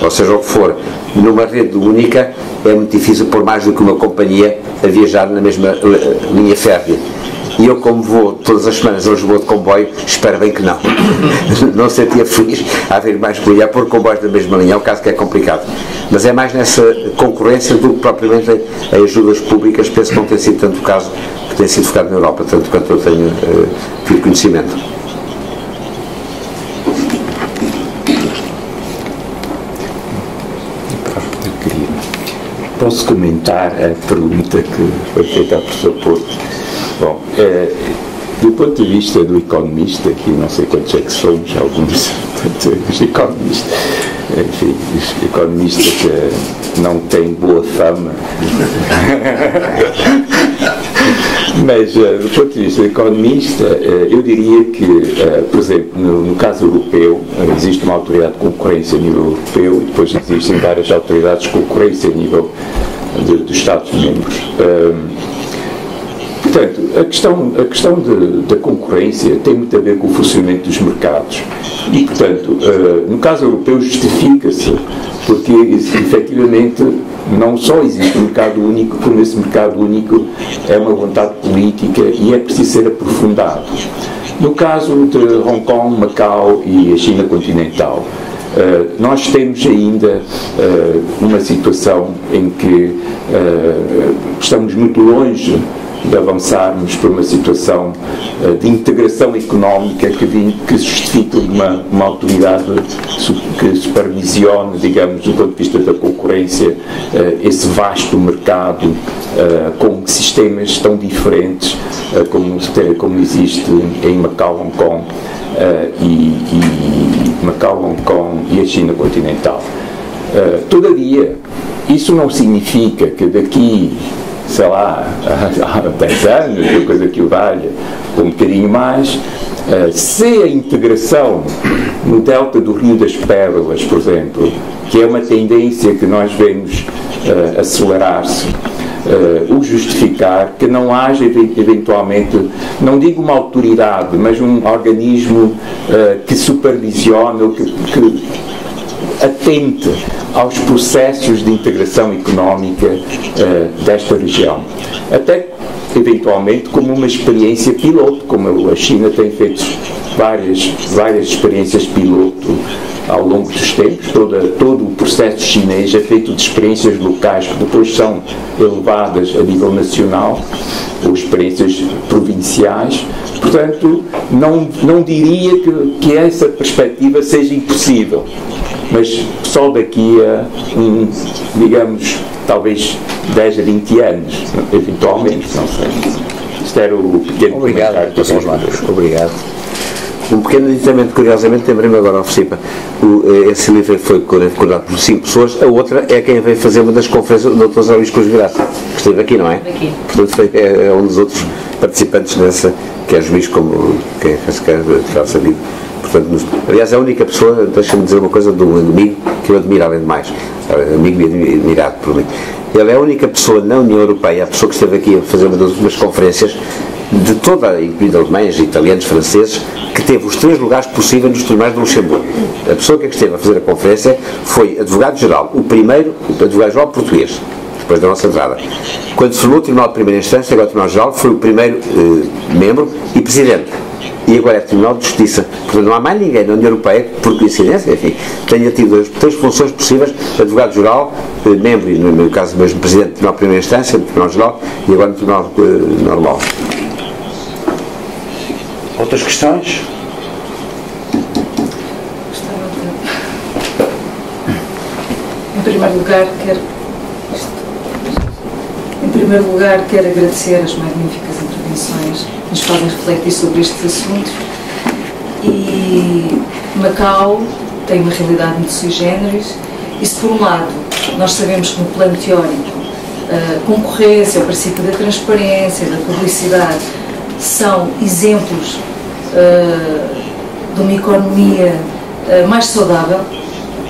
ou seja o que for, numa rede única, é muito difícil pôr mais do que uma companhia a viajar na mesma linha férrea. E eu, como vou todas as semanas a Lisboa de comboio, espero bem que não. Não sentia feliz a haver mais comboio, a pôr comboios na mesma linha, é um caso que é complicado. Mas é mais nessa concorrência do que propriamente em ajudas públicas, penso que não tem sido tanto o caso que tem sido focado na Europa, tanto quanto eu tenho tido conhecimento. Posso comentar a pergunta que foi feita ao professor Porto? Bom, do ponto de vista do economista, que não sei quantos é que somos, alguns os economistas, enfim, os economistas não têm boa fama, mas do ponto de vista do economista, eu diria que, por exemplo, no caso europeu, existe uma autoridade de concorrência a nível europeu e depois existem várias autoridades de concorrência a nível dos Estados-membros. Portanto, a questão da concorrência tem muito a ver com o funcionamento dos mercados e, portanto, no caso europeu justifica-se porque, efetivamente, não só existe um mercado único, como esse mercado único é uma vontade política e é preciso ser aprofundado. No caso de Hong Kong, Macau e a China continental, nós temos ainda uma situação em que estamos muito longe de avançarmos para uma situação de integração económica que justifique uma autoridade que supervisione, digamos, do ponto de vista da concorrência, esse vasto mercado com sistemas tão diferentes como existe em Macau, Hong Kong Macau, Hong Kong e a China continental. Todavia, isso não significa que daqui, sei lá, há 10 anos, uma coisa que o valha, um bocadinho mais, se a integração no delta do Rio das Pérolas, por exemplo, que é uma tendência que nós vemos acelerar-se, o justificar, que não haja eventualmente, não digo uma autoridade, mas um organismo que supervisione ou que atente aos processos de integração económica desta região. Até, eventualmente, como uma experiência piloto, como a China tem feito várias experiências piloto ao longo dos tempos. Todo o processo chinês é feito de experiências locais que depois são elevadas a nível nacional, ou experiências provinciais. Portanto, não diria que essa perspectiva seja impossível, mas só daqui a, digamos, talvez 10 a 20 anos, eventualmente, não sei. Isto era o pequeno comentário que eu fiz. Obrigado. Um pequeno aditamento, curiosamente, lembrei-me agora ao Filipe. Esse livro foi coordenado por 5 pessoas, a outra é quem veio fazer uma das conferências do Dr. Zé Luís Cruz Graça, que esteve aqui, não é? Aqui. Portanto, é um dos outros participantes nessa, que é juiz, como quem já sabido. Portanto, aliás, é a única pessoa, deixa-me dizer uma coisa, do amigo que eu admiro além de mais, amigo e admirado por mim. Ele é a única pessoa na União Europeia, a pessoa que esteve aqui a fazer uma das últimas conferências, de toda, incluindo alemães, italianos, franceses, que teve os 3 lugares possíveis nos tribunais de Luxemburgo. A pessoa que esteve a fazer a conferência foi advogado-geral, o primeiro advogado-geral português, depois da nossa entrada. Quando se formou o Tribunal de Primeira Instância, agora o Tribunal-Geral, foi o primeiro membro e presidente. E e agora é Tribunal de Justiça. Portanto, não há mais ninguém na União Europeia que, por coincidência, enfim, tenha tido as três funções possíveis: advogado-geral, membro, e no meu caso mesmo presidente do Tribunal de Primeira Instância, do Tribunal-Geral, e agora no Tribunal Normal. Outras questões? Em primeiro lugar, quero agradecer as magníficas intervenções que nos fazem refletir sobre estes assuntos. E Macau tem uma realidade muito sui generis, e se por um lado nós sabemos que no plano teórico a concorrência, o princípio da transparência, da publicidade são exemplos de uma economia mais saudável,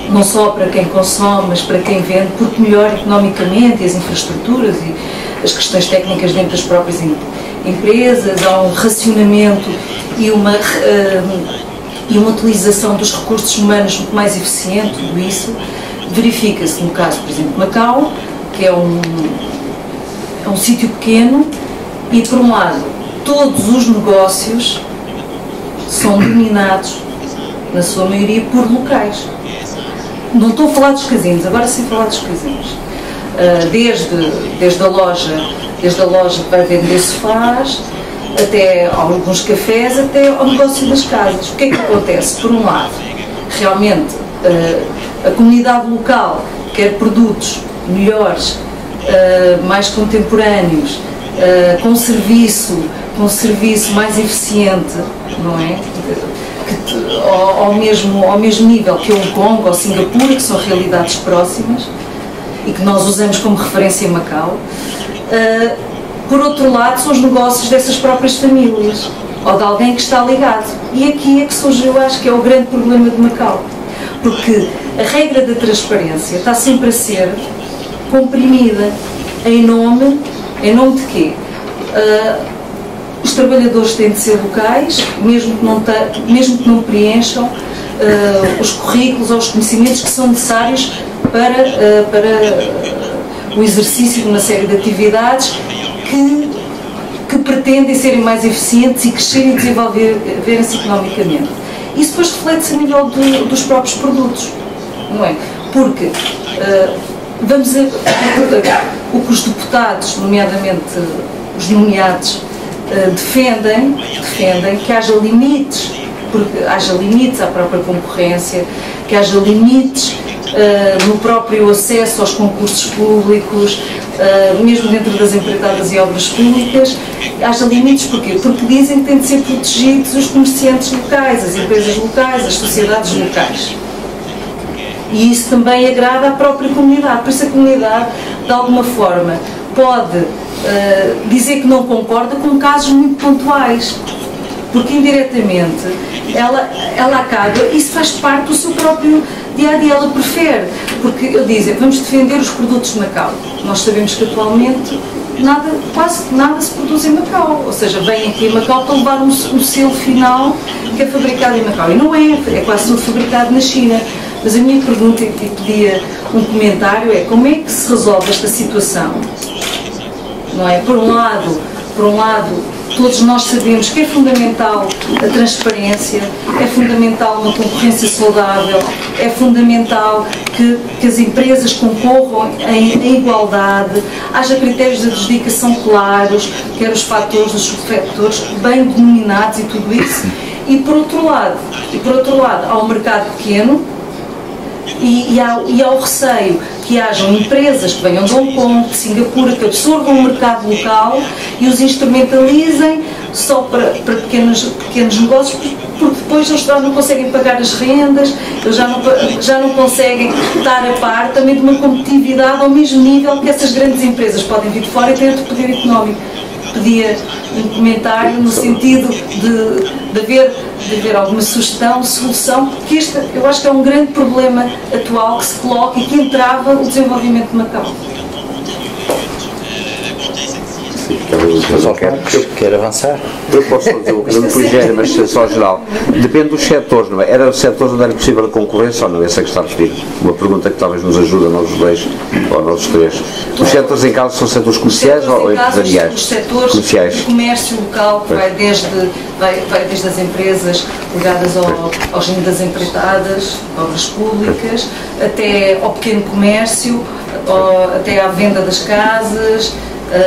não só para quem consome, mas para quem vende, porque melhora economicamente, e as infraestruturas e as questões técnicas dentro das próprias empresas, há um racionamento e uma utilização dos recursos humanos muito mais eficiente. Tudo isso verifica-se no caso, por exemplo, de Macau, que é um sítio pequeno, e por um lado todos os negócios são dominados, na sua maioria, por locais. Não estou a falar dos casinos, agora sim falar dos casinos. Desde a loja que vai vender sofás, até alguns cafés, até ao negócio das casas. O que é que acontece? Por um lado, realmente a comunidade local quer produtos melhores, mais contemporâneos, com serviço mais eficiente, não é? Ao mesmo nível que Hong Kong ou Singapura, que são realidades próximas e que nós usamos como referência em Macau. Por outro lado, são os negócios dessas próprias famílias ou de alguém que está ligado. E aqui é que surge, eu acho que é o grande problema de Macau, porque a regra da transparência está sempre a ser comprimida. Em nome de quê? Os trabalhadores têm de ser locais, mesmo que não preencham os currículos ou os conhecimentos que são necessários para o exercício de uma série de atividades que pretendem serem mais eficientes e crescerem e desenvolverem-se economicamente. Isso depois reflete-se a nível dos próprios produtos, não é? Porque o que os deputados, nomeadamente os nomeados, defendem que haja limites, porque haja limites à própria concorrência, que haja limites no próprio acesso aos concursos públicos, mesmo dentro das empreitadas e obras públicas. Haja limites porquê? Porque dizem que têm de ser protegidos os comerciantes locais, as empresas locais, as sociedades locais. E isso também agrada à própria comunidade. Por isso a comunidade, de alguma forma, pode dizer que não concorda com casos muito pontuais, porque indiretamente ela acaba, isso faz parte do seu próprio dia-a-dia, ela prefere, porque eu digo, vamos defender os produtos de Macau. Nós sabemos que atualmente quase nada se produz em Macau, ou seja, vem aqui em Macau para levar um selo final que é fabricado em Macau, e não é quase tudo fabricado na China. Mas a minha pergunta, e pedia um comentário, é como é que se resolve esta situação? Não é? Por um lado, todos nós sabemos que é fundamental a transparência, é fundamental uma concorrência saudável, é fundamental que as empresas concorram em igualdade, haja critérios de adjudicação claros, quer os fatores, os subfatores bem denominados e tudo isso. E por outro lado, há um mercado pequeno, e há o receio que hajam empresas que venham de Hong Kong, de Singapura, que absorvam o mercado local e os instrumentalizem só para pequenos negócios, porque depois eles já não conseguem pagar as rendas, eles já não conseguem estar a par também de uma competitividade ao mesmo nível que essas grandes empresas podem vir de fora e têm outro poder económico. Pedia um comentário no sentido de haver alguma solução, porque este eu acho que é um grande problema atual que se coloca e que entrava o desenvolvimento de Macau. Quer avançar? Eu posso fazer um bocadinho por género, mas só geral. Depende dos setores, não é? Era os setores onde era possível a concorrência ou não? Essa é que está a referir. Uma pergunta que talvez nos ajude a nós dois ou a nós três. Os setores em causa são setores comerciais ou empresariais? Os setores comerciais. de comércio local, que vai desde as empresas ligadas ao regime das empreitadas, obras públicas, até ao pequeno comércio, até à venda das casas,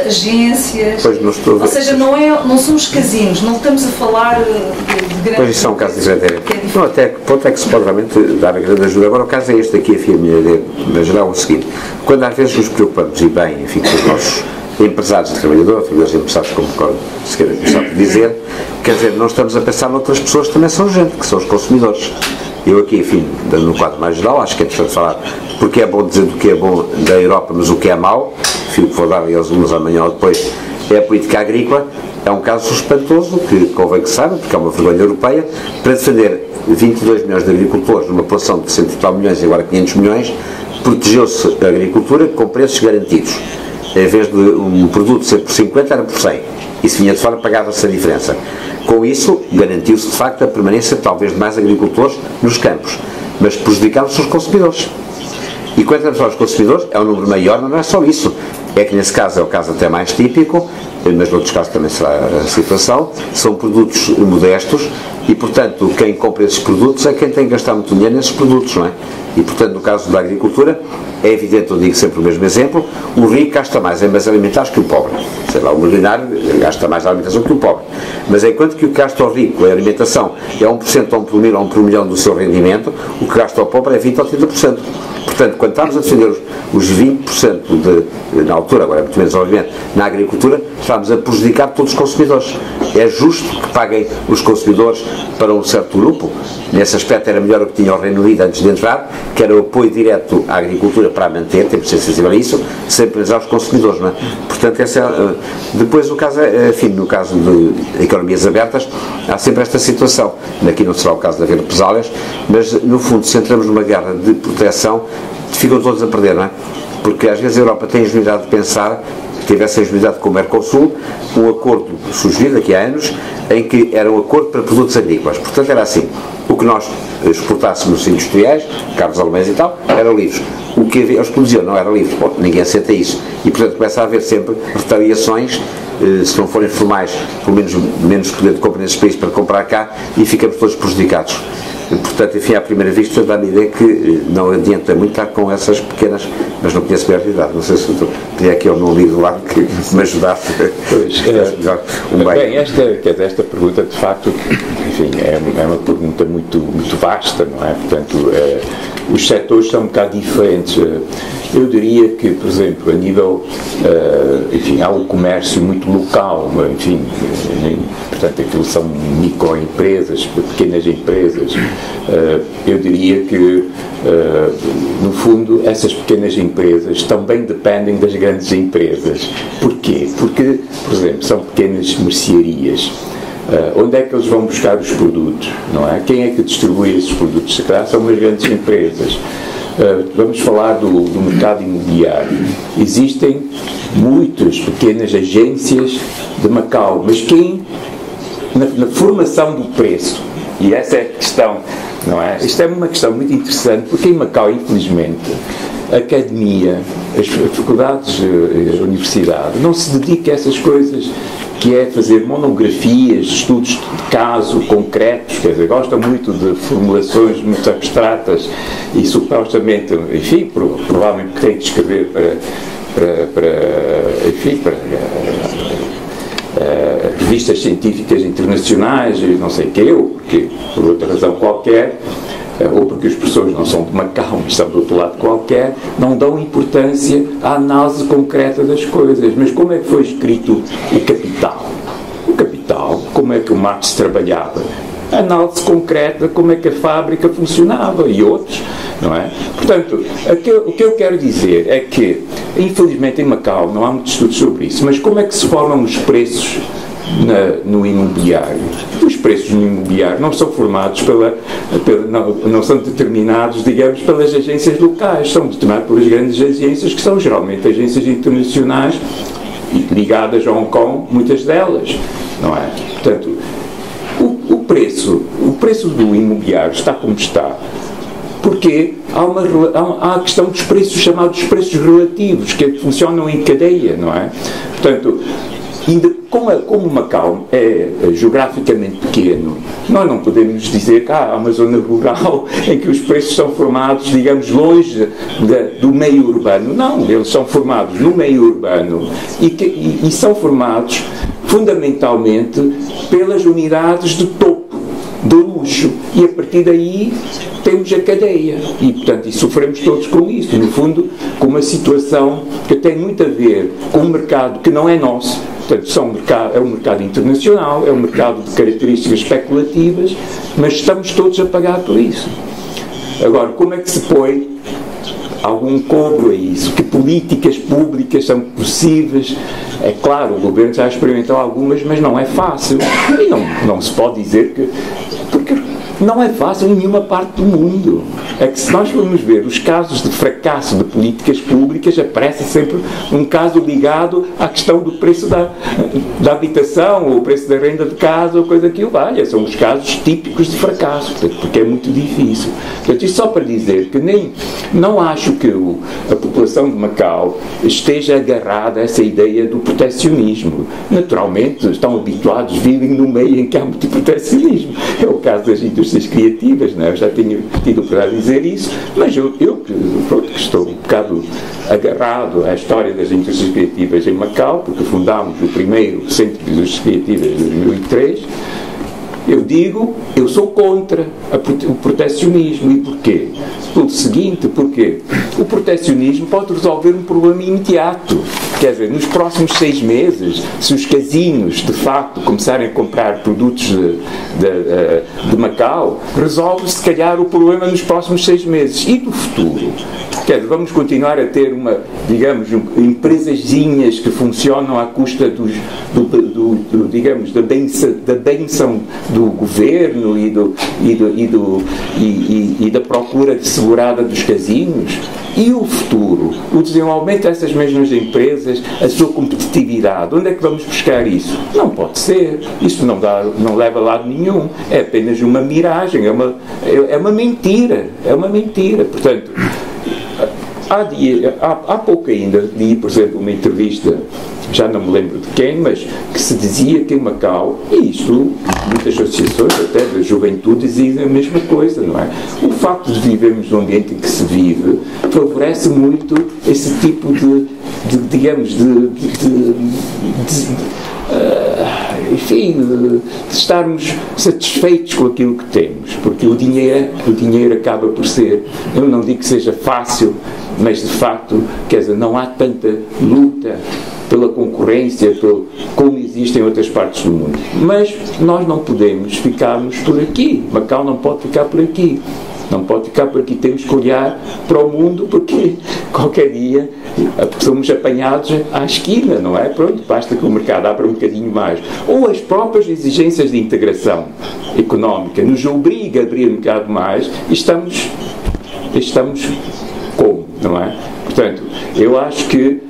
agências, ou seja, não somos casinos, não estamos a falar de grandes... Pois isso é um caso diferente. Não, até que ponto é que se pode realmente dar a grande ajuda. Agora o caso é este aqui, a minha ideia, mas geral é o seguinte: quando às vezes nos preocupamos, e bem, enfim, com os nossos empresários de trabalhadores, empresários, como se queira começar a dizer, quer dizer, não estamos a pensar noutras pessoas que também são gente, que são os consumidores. Eu aqui, enfim, no quadro mais geral, acho que é interessante falar porque é bom dizer do que é bom da Europa, mas o que é mau, enfim, o que vou dar aos alunos amanhã ou depois, é a política agrícola. É um caso espantoso, que convém que saibam, porque é uma vergonha europeia, para defender 22 milhões de agricultores numa população de 100 e tal milhões e agora 500 milhões, protegeu-se a agricultura com preços garantidos. Em vez de um produto ser por 50, era por 100. E se vinha de fora, pagava-se a diferença. Com isso, garantiu-se de facto a permanência talvez de mais agricultores nos campos, mas prejudicando-se os consumidores. E quando estamos aos consumidores, é um número maior, mas não é só isso. É que nesse caso é o caso até mais típico, mas noutros casos também será a situação, são produtos modestos e, portanto, quem compra esses produtos é quem tem que gastar muito dinheiro nesses produtos, não é? E, portanto, no caso da agricultura, é evidente, eu digo sempre o mesmo exemplo, o rico gasta mais em bens alimentares que o pobre. Sei lá, o milionário gasta mais na alimentação que o pobre. Mas enquanto que o que gasta ao rico em alimentação é 1% ou 1 por mil ou 1 por milhão do seu rendimento, o que gasta ao pobre é 20% ou 30%. Portanto, quando estamos a defender os 20% na altura, agora é muito menos obviamente, na agricultura, estamos a prejudicar todos os consumidores. É justo que paguem os consumidores para um certo grupo. Nesse aspecto era melhor o que tinha o Reino Unido antes de entrar, que era o apoio direto à agricultura para a manter, temos de ser sensível a isso, sem penalizar os consumidores, não é? Portanto, essa é, depois o caso é, enfim, no caso de economias abertas, há sempre esta situação. Aqui não será o caso de haver represálias, mas no fundo, se entramos numa guerra de proteção, ficam todos a perder, não é? Porque às vezes a Europa tem a ingenuidade de pensar, tivesse a ingenuidade com o Mercosul, um acordo surgido aqui há anos, em que era um acordo para produtos agrícolas. Portanto, era assim: o que nós exportássemos industriais, carros alemães e tal, eram livres. O que eles produziam não era livre. Bom, ninguém aceita isso. E, portanto, começa a haver sempre retaliações, se não forem formais, pelo menos poder de compra nesses países para comprar cá, e ficamos todos prejudicados. Portanto, enfim, à primeira vista dá-me a ideia que não adianta muito estar com essas pequenas, mas não conheço bem a realidade. Não sei se teria aqui ou não lido lá que me ajudasse. Pois, bem, esta pergunta, de facto, enfim, é uma pergunta muito vasta, não é? Portanto, os setores são um bocado diferentes. Eu diria que, por exemplo, a nível, enfim, há um comércio muito local, enfim, portanto, aquilo são microempresas, pequenas empresas. Eu diria que, no fundo, essas pequenas empresas também dependem das grandes empresas. Porquê? Porque, por exemplo, são pequenas mercearias. Onde é que eles vão buscar os produtos, não é? Quem é que distribui esses produtos? Se calhar são as grandes empresas. Vamos falar do mercado imobiliário. Existem muitas pequenas agências de Macau, mas quem, na formação do preço, e essa é a questão, não é? Isto é uma questão muito interessante, porque em Macau, infelizmente, a academia, as faculdades, a universidade, não se dedica a essas coisas, que é fazer monografias, estudos de caso concretos, quer dizer, gostam muito de formulações muito abstratas e supostamente, enfim, provavelmente têm de escrever para revistas científicas internacionais, não sei o que, ou porque, por outra razão qualquer, ou porque as pessoas não são de Macau, mas estão do outro lado qualquer, não dão importância à análise concreta das coisas. Mas como é que foi escrito o Capital? O Capital, como é que o Marx trabalhava? A análise concreta, como é que a fábrica funcionava e outros, não é? Portanto, o que eu quero dizer é que, infelizmente em Macau não há muitos estudos sobre isso, mas como é que se formam os preços no imobiliário? Os preços no imobiliário não são formados não são determinados, digamos, pelas agências locais, são determinados pelas grandes agências, que são geralmente agências internacionais, ligadas a Hong Kong, muitas delas, não é? Portanto, o preço do imobiliário está como está, porque há a questão dos preços, chamados preços relativos, que funcionam em cadeia, não é? Portanto, como Macau é geograficamente pequeno, nós não podemos dizer que há uma zona rural em que os preços são formados, digamos, longe do meio urbano. Não, eles são formados no meio urbano e são formados fundamentalmente pelas unidades de topo, de luxo, e a partir daí temos a cadeia e, portanto, e sofremos todos com isso, no fundo, com uma situação que tem muito a ver com um mercado que não é nosso. Portanto, é um mercado internacional, é um mercado de características especulativas, mas estamos todos a pagar por isso. Agora, como é que se põe algum cobro a isso? Que políticas públicas são possíveis? É claro, o governo já experimentou algumas, mas não é fácil. E não se pode dizer que... Porque não é fácil em nenhuma parte do mundo. É que se nós formos ver os casos de fracasso de políticas públicas, aparece sempre um caso ligado à questão do preço da habitação, ou o preço da renda de casa, ou coisa que o valha. São os casos típicos de fracasso, porque é muito difícil. Portanto, isto só para dizer que não acho que a população de Macau esteja agarrada a essa ideia do protecionismo. Naturalmente, estão habituados, vivem num meio em que há muito protecionismo. É o caso das indústrias criativas, não é? Eu já tenho tido para dizer isso, mas eu que estou um bocado agarrado à história das indústrias criativas em Macau, porque fundámos o primeiro centro de indústrias criativas em 2003, eu sou contra o protecionismo. E porquê? Pelo seguinte, porque o protecionismo pode resolver um problema imediato. Quer dizer, nos próximos 6 meses, se os casinos, de facto, começarem a comprar produtos de Macau, resolve-se, se calhar, o problema nos próximos 6 meses. E do futuro? Quer dizer, vamos continuar a ter empresazinhas que funcionam à custa digamos, da benção do governo e da procura assegurada dos casinos? E o futuro? O desenvolvimento dessas mesmas empresas, a sua competitividade, onde é que vamos buscar isso? Não pode ser. Isso não leva a lado nenhum. É apenas uma miragem, é uma mentira. É uma mentira. Portanto, há pouco ainda li, por exemplo, uma entrevista, já não me lembro de quem, mas que se dizia que em Macau, e isto, muitas associações até da juventude dizem a mesma coisa, não é? O facto de vivermos num ambiente em que se vive favorece muito esse tipo de estarmos satisfeitos com aquilo que temos, porque o dinheiro acaba por ser, eu não digo que seja fácil, mas de facto, quer dizer, não há tanta luta pela concorrência como existe em outras partes do mundo. Mas nós não podemos ficarmos por aqui. Macau não pode ficar por aqui. Não pode ficar por aqui. Temos que olhar para o mundo, porque qualquer dia somos apanhados à esquina, não é? Pronto, basta que o mercado abra um bocadinho mais. Ou as próprias exigências de integração económica nos obriga a abrir um bocado mais e estamos como, não é? Portanto, eu acho que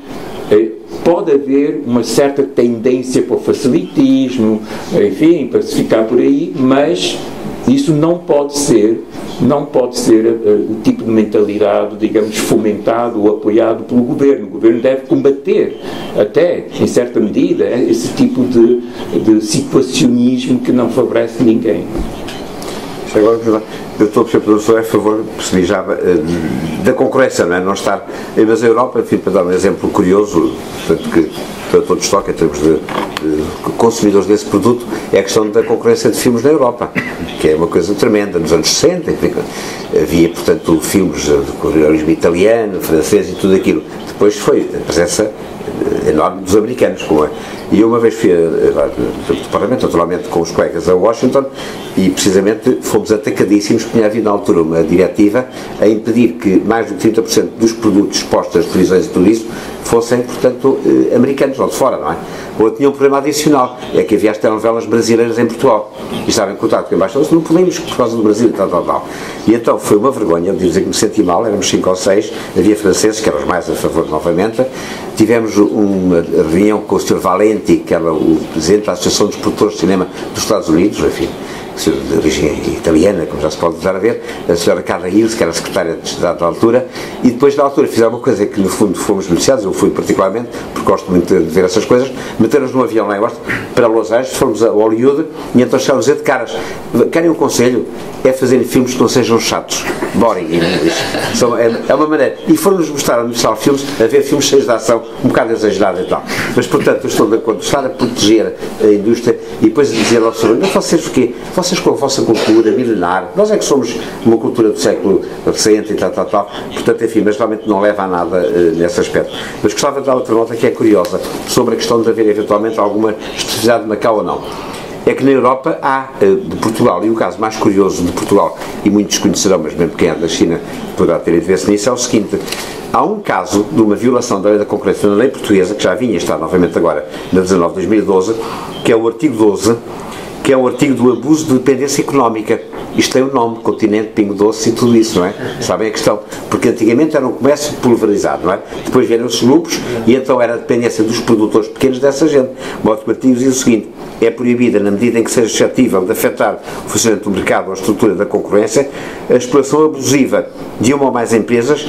pode haver uma certa tendência para o facilitismo, enfim, para se ficar por aí, mas isso não pode ser o tipo de mentalidade, digamos, fomentado ou apoiado pelo governo. O governo deve combater, até, em certa medida, esse tipo de situacionismo que não favorece ninguém. Agora, eu estou a favor, percebi já, da concorrência, não é? Não estar. Mas a Europa, enfim, para dar um exemplo curioso, portanto, que para todos os toques, em termos de consumidores desse produto, é a questão da concorrência de filmes na Europa, que é uma coisa tremenda. Nos anos 60, havia, portanto, filmes de colonialismo italiano, francês e tudo aquilo. Depois foi a presença enorme dos americanos, como é. E eu uma vez fui do Parlamento, naturalmente com os colegas a Washington, e precisamente fomos atacadíssimos, porque tinha havido na altura uma diretiva a impedir que mais de 30% dos produtos expostos às televisões e tudo isso fossem, portanto, americanos, ou de fora, não é? Ou tinha um problema adicional, é que havia as telenovelas brasileiras em Portugal, e estava em contato com a embaixada, não podíamos por causa do Brasil e tal. E então foi uma vergonha, devo dizer que me senti mal, éramos 5 ou 6, havia franceses, que eram os mais a favor novamente, tivemos uma reunião com o Sr. Valenti, que era o presidente da Associação dos Produtores de Cinema dos Estados Unidos, enfim, de origem italiana, como já se pode dar a ver, a senhora Carla Hills, que era a secretária de Estado da altura, e depois da altura fizeram uma coisa que no fundo fomos beneficiados, eu fui particularmente, porque gosto muito de ver essas coisas, meteram-nos num avião lá em Washington, para Los Angeles, fomos a Hollywood, e então chegámos a dizer de caras, querem um conselho? É fazerem filmes que não sejam chatos, boring, é uma maneira, e foram-nos mostrar a Universal Filmes, a ver filmes cheios de ação, um bocado exagerado e tal, mas portanto eu estou de acordo, estar a proteger a indústria, e depois dizer ao senhor, mas vocês o quê? Vocês com a vossa cultura milenar, nós é que somos uma cultura do século recente e tal, portanto, enfim, mas realmente não leva a nada nesse aspecto. Mas gostava de dar outra nota que é curiosa, sobre a questão de haver eventualmente alguma especificidade de Macau ou não. É que na Europa há, de Portugal, e o caso mais curioso de Portugal, e muitos conhecerão, mas mesmo quem é da China poderá ter interesse nisso, é o seguinte: há um caso de uma violação da lei da concorrência na lei portuguesa, que já vinha estar novamente agora na 19 de 2012, que é o artigo 12, que é o artigo do abuso de dependência económica. Isto tem um nome, Continente, Pingo Doce e tudo isso, não é? Sabem a questão? Porque antigamente era um comércio pulverizado, não é? Depois vieram os grupos e então era a dependência dos produtores pequenos dessa gente. O artigo diz o seguinte: é proibida, na medida em que seja suscetível de afetar o funcionamento do mercado ou a estrutura da concorrência, a exploração abusiva de uma ou mais empresas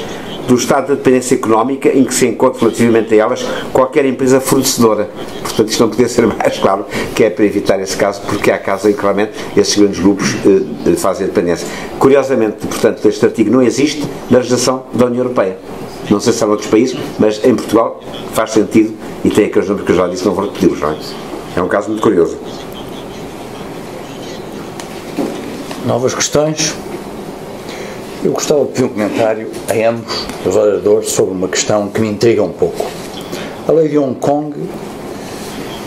do estado de dependência económica em que se encontra relativamente a elas qualquer empresa fornecedora. Portanto, isto não podia ser mais claro, que é para evitar esse caso, porque há casos em que realmente esses grandes grupos fazem a dependência. Curiosamente, portanto, este artigo não existe na legislação da União Europeia. Não sei se há em outros países, mas em Portugal faz sentido e tem aqueles números que eu já disse, não vou repeti-los, não é? É um caso muito curioso. Novas questões? Eu gostava de pedir um comentário a ambos os oradores sobre uma questão que me intriga um pouco. A lei de Hong Kong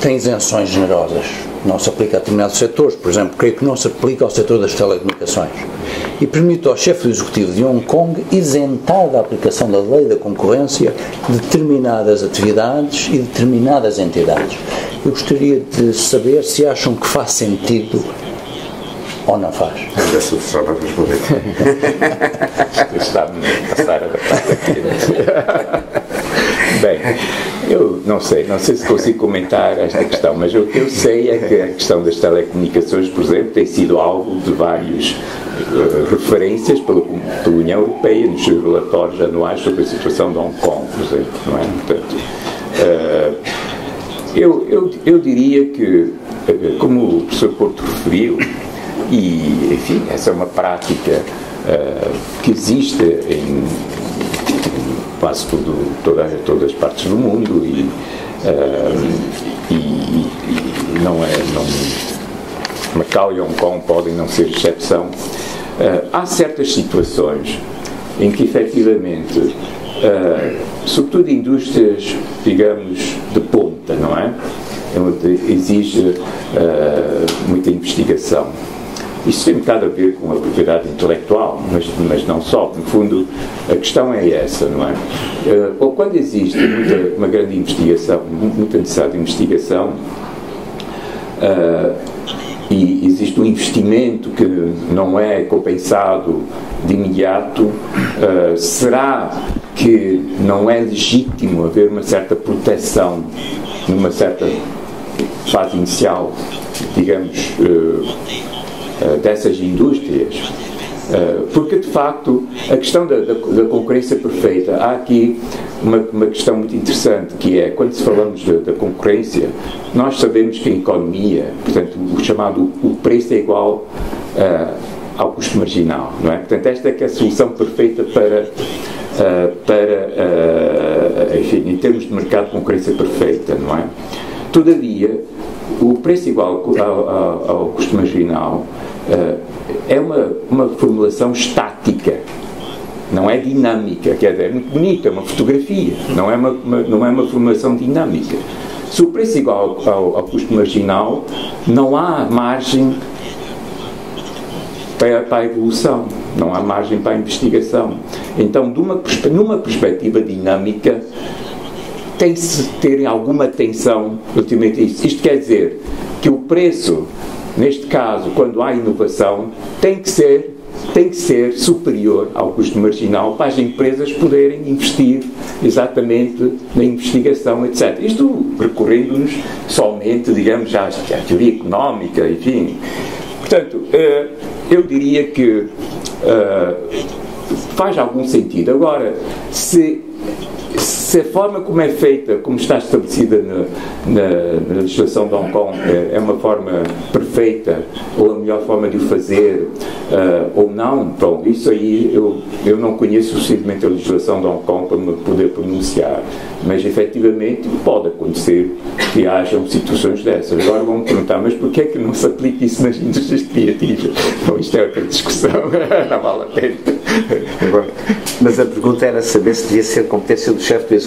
tem isenções generosas, não se aplica a determinados setores, por exemplo, creio que não se aplica ao setor das telecomunicações, e permite ao chefe do executivo de Hong Kong isentar da aplicação da lei da concorrência determinadas atividades e determinadas entidades. Eu gostaria de saber se acham que faz sentido ou não faz. Está-me a passar a batata aqui. Bem, eu não sei se consigo comentar esta questão, mas o que eu sei é que a questão das telecomunicações, por exemplo, tem sido alvo de várias referências pela União Europeia nos seus relatórios anuais sobre a situação de Hong Kong, por exemplo, não é? Portanto, eu diria que, como o professor Porto referiu, e, enfim, essa é uma prática que existe em quase todas as partes do mundo e Macau e Hong Kong podem não ser exceção. Há certas situações em que, efetivamente, sobretudo indústrias, digamos, de ponta, não é? Exige muita investigação. Isto tem um bocado a ver com a propriedade intelectual, mas não só. No fundo, a questão é essa, não é? Ou quando existe uma grande investigação, muita necessidade de investigação, e existe um investimento que não é compensado de imediato, será que não é legítimo haver uma certa proteção numa certa fase inicial, digamos, dessas indústrias? Porque, de facto, a questão da concorrência perfeita, há aqui uma questão muito interessante, que é, quando falamos da concorrência, nós sabemos que a economia, portanto, o chamado o preço é igual ao custo marginal, não é? Portanto, esta é que é a solução perfeita enfim, em termos de mercado de concorrência perfeita, não é? Todavia, o preço igual ao custo marginal é uma formulação estática, não é dinâmica, quer dizer, é muito bonita, é uma fotografia, não é uma formulação dinâmica. Se o preço é igual ao custo marginal, não há margem para a evolução, não há margem para a investigação. Então, numa perspectiva dinâmica, tem que se ter alguma atenção relativamente a isso. Isto quer dizer que o preço, neste caso, quando há inovação, tem que ser superior ao custo marginal para as empresas poderem investir exatamente na investigação, etc. Isto recorrendo-nos somente, digamos, à teoria económica, enfim. Portanto, eu diria que faz algum sentido. Agora, se a forma como é feita, como está estabelecida na legislação de Hong Kong, é uma forma perfeita, ou a melhor forma de o fazer, ou não, pronto, isso aí eu não conheço suficientemente a legislação de Hong Kong para me poder pronunciar, mas efetivamente pode acontecer que hajam situações dessas. Agora vão-me perguntar, mas porquê é que não se aplica isso nas indústrias criativas? Bom, isto é outra discussão, não vale a pena. Agora, mas a pergunta era saber se devia ser competência do chefe do executivo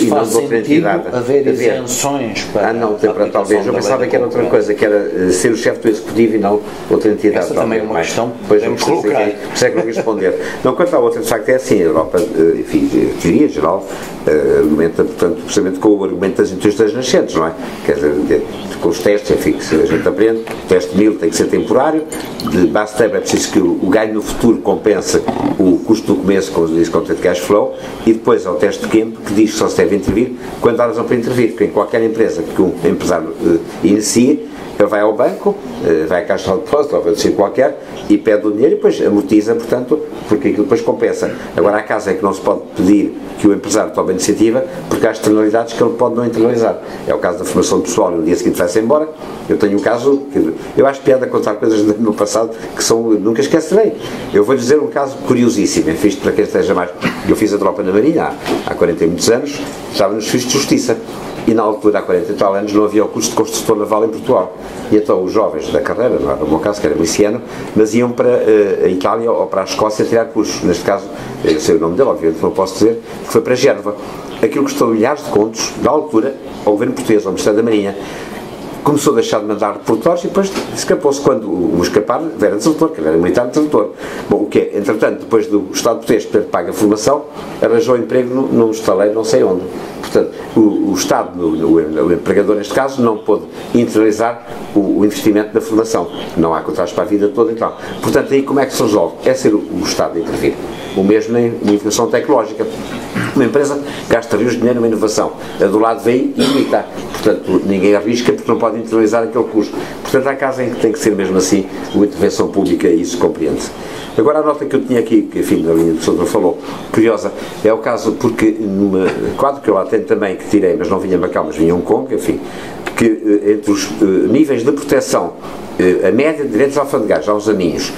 e não de outra entidade. Haver isenções para não, talvez. Eu pensava que era outra coisa, que era ser o chefe do executivo e não outra entidade. Essa também é uma questão que podemos colocar. Por isso é que não responder. Não, quanto à outra, de facto, é assim. A Europa, enfim, a teoria geral, argumenta, portanto, precisamente com o argumento das indústrias nascentes, não é? Quer dizer, com os testes, enfim, que a gente aprende, o teste 1000 tem que ser temporário, de base tempo é preciso que o ganho no futuro compensa o custo do começo, como diz, com o de cash flow, e depois há o teste de Kemp, que diz que só se deve intervir quando há razão para intervir, porque em qualquer empresa que um empresário inicie, ele vai ao banco, vai à caixa de depósito, ou vai a qualquer, e pede o dinheiro e depois amortiza, portanto, porque aquilo depois compensa. Agora, há casos é que não se pode pedir que o empresário tome a iniciativa, porque há externalidades que ele pode não internalizar. É o caso da formação pessoal, no dia seguinte vai-se embora. Eu tenho um caso, que eu acho piada contar coisas do meu passado que nunca esquecerei. Eu vou-lhe dizer um caso curiosíssimo, enfim, para quem esteja mais... Eu fiz a tropa na Marinha há 40 e muitos anos, estava nos serviços de justiça. E na altura, há 40 e tal anos, não havia o curso de construtor naval em Portugal. E então os jovens da carreira, não era o meu caso, que era miliciano, mas iam para a Itália ou para a Escócia tirar cursos. Neste caso, eu sei o nome dele, obviamente não posso dizer, que foi para Génova. Aquilo custou milhares de contos, da altura, ao governo português, ao Ministério da Marinha. Começou a deixar de mandar reportores e depois escapou-se. Quando o escapar, era desertor, que ele era militar desertor. Bom, o que é? Entretanto, depois do Estado português ter pago a formação, arranjou emprego num estaleiro não sei onde. Portanto, o Estado, o empregador neste caso, não pôde internalizar o investimento na formação. Não há contratos para a vida toda e tal. Portanto, aí como é que se resolve? É ser o Estado a intervir. O mesmo na inovação tecnológica. Uma empresa gasta rios de dinheiro numa inovação. A do lado vem e imita. Portanto, ninguém arrisca porque não pode internalizar aquele custo. Portanto, há casos em que tem que ser mesmo assim uma intervenção pública e isso compreende-se. Agora, a nota que eu tinha aqui, que enfim, na linha do que o Sr. falou, curiosa, é o caso porque, numa quadro que eu lá tenho também, que tirei, mas não vinha Macau, mas vinha Hong Kong, enfim, que entre os níveis de proteção, a média de direitos alfandegários há uns aninhos,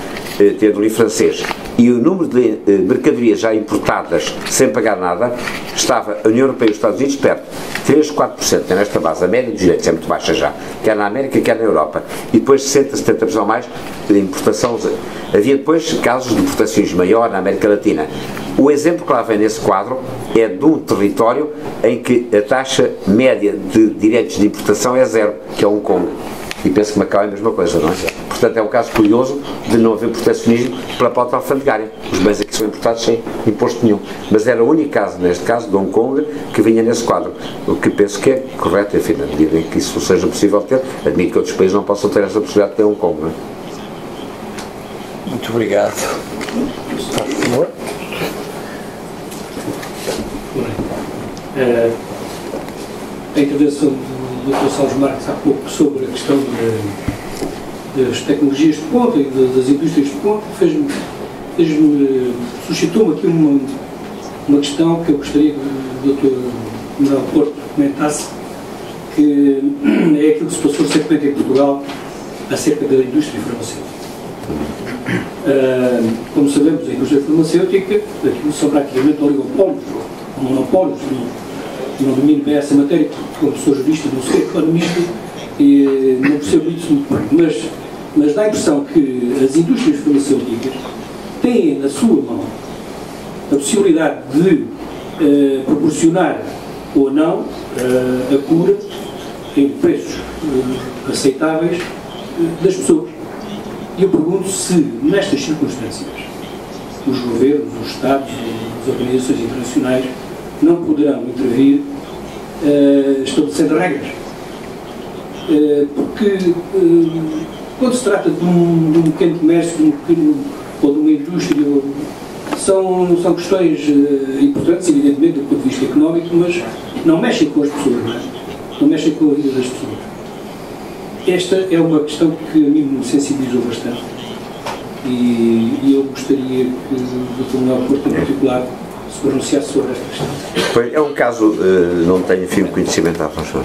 tendo livre francês, e o número de mercadorias já importadas sem pagar nada, estava a União Europeia e os Estados Unidos perto, 3, 4%, é nesta base, a média dos direitos é muito baixa já, quer na América, quer na Europa, e depois 60, 70% mais de importação. Havia depois casos de proteccionismo maior na América Latina. O exemplo que lá vem nesse quadro é de um território em que a taxa média de direitos de importação é zero, que é Hong Kong. E penso que Macau é a mesma coisa, não é? Portanto, é um caso curioso de não haver protecionismo pela pauta alfandegária. Os bens aqui são importados sem imposto nenhum. Mas era o único caso, neste caso, de Hong Kong, que vinha nesse quadro. O que penso que é correto, enfim, na medida em que isso seja possível ter. Admito que outros países não possam ter essa possibilidade de ter Hong Kong, não é? Muito obrigado. Por favor. A intervenção do Dr. Salles Marques há pouco sobre a questão das tecnologias de ponta e das indústrias de ponta suscitou-me aqui uma questão que eu gostaria que o Dr. Manuel Porto comentasse, que é aquilo que se passou recentemente em Portugal acerca da indústria farmacêutica. Como sabemos, a indústria farmacêutica, aquilo são praticamente oligopólios, monopólios, não domino bem essa matéria, como sou jurista, não sou economista e não percebo isso muito bem, mas dá a impressão que as indústrias farmacêuticas têm na sua mão a possibilidade de proporcionar ou não a cura em preços aceitáveis das pessoas. E eu pergunto se, nestas circunstâncias, os governos, os Estados, as organizações internacionais não poderão intervir estabelecendo regras. Porque quando se trata de um pequeno comércio, de um pequeno, ou de uma indústria, são questões importantes, evidentemente, do ponto de vista económico, mas não mexem com as pessoas, não é? Não mexem com a vida das pessoas. Esta é uma questão que a mim me sensibilizou bastante e eu gostaria que o Dr. Manuel Porto, em particular, se pronunciasse sobre esta questão. Pois, é um caso, não tenho firme conhecimento à função.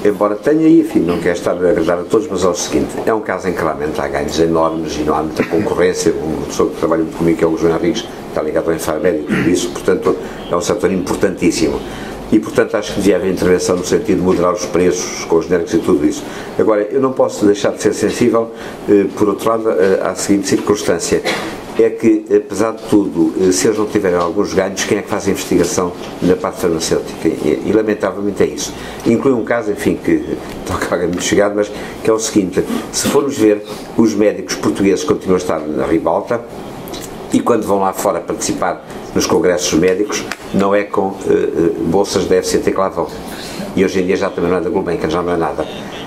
Embora tenha aí, enfim, não quero estar a agradar a todos, mas é o seguinte, é um caso em que realmente há ganhos enormes e não há muita concorrência. Uma pessoa que trabalha muito comigo, que é o João Henriques, está ligado ao Infarmed e tudo isso, portanto, é um setor importantíssimo. E, portanto, acho que devia haver intervenção no sentido de moderar os preços com os genéricos e tudo isso. Agora, eu não posso deixar de ser sensível, por outro lado, à seguinte circunstância. É que, apesar de tudo, se eles não tiverem alguns ganhos, quem é que faz a investigação na parte farmacêutica? E lamentavelmente é isso. Inclui um caso, enfim, que toca alguém muito chegado, mas que é o seguinte: se formos ver, os médicos portugueses continuam a estar na ribalta e quando vão lá fora participar nos congressos médicos, não é com bolsas da FCT que lá vão. E hoje em dia já também não é da Gulbenkian, já não é nada.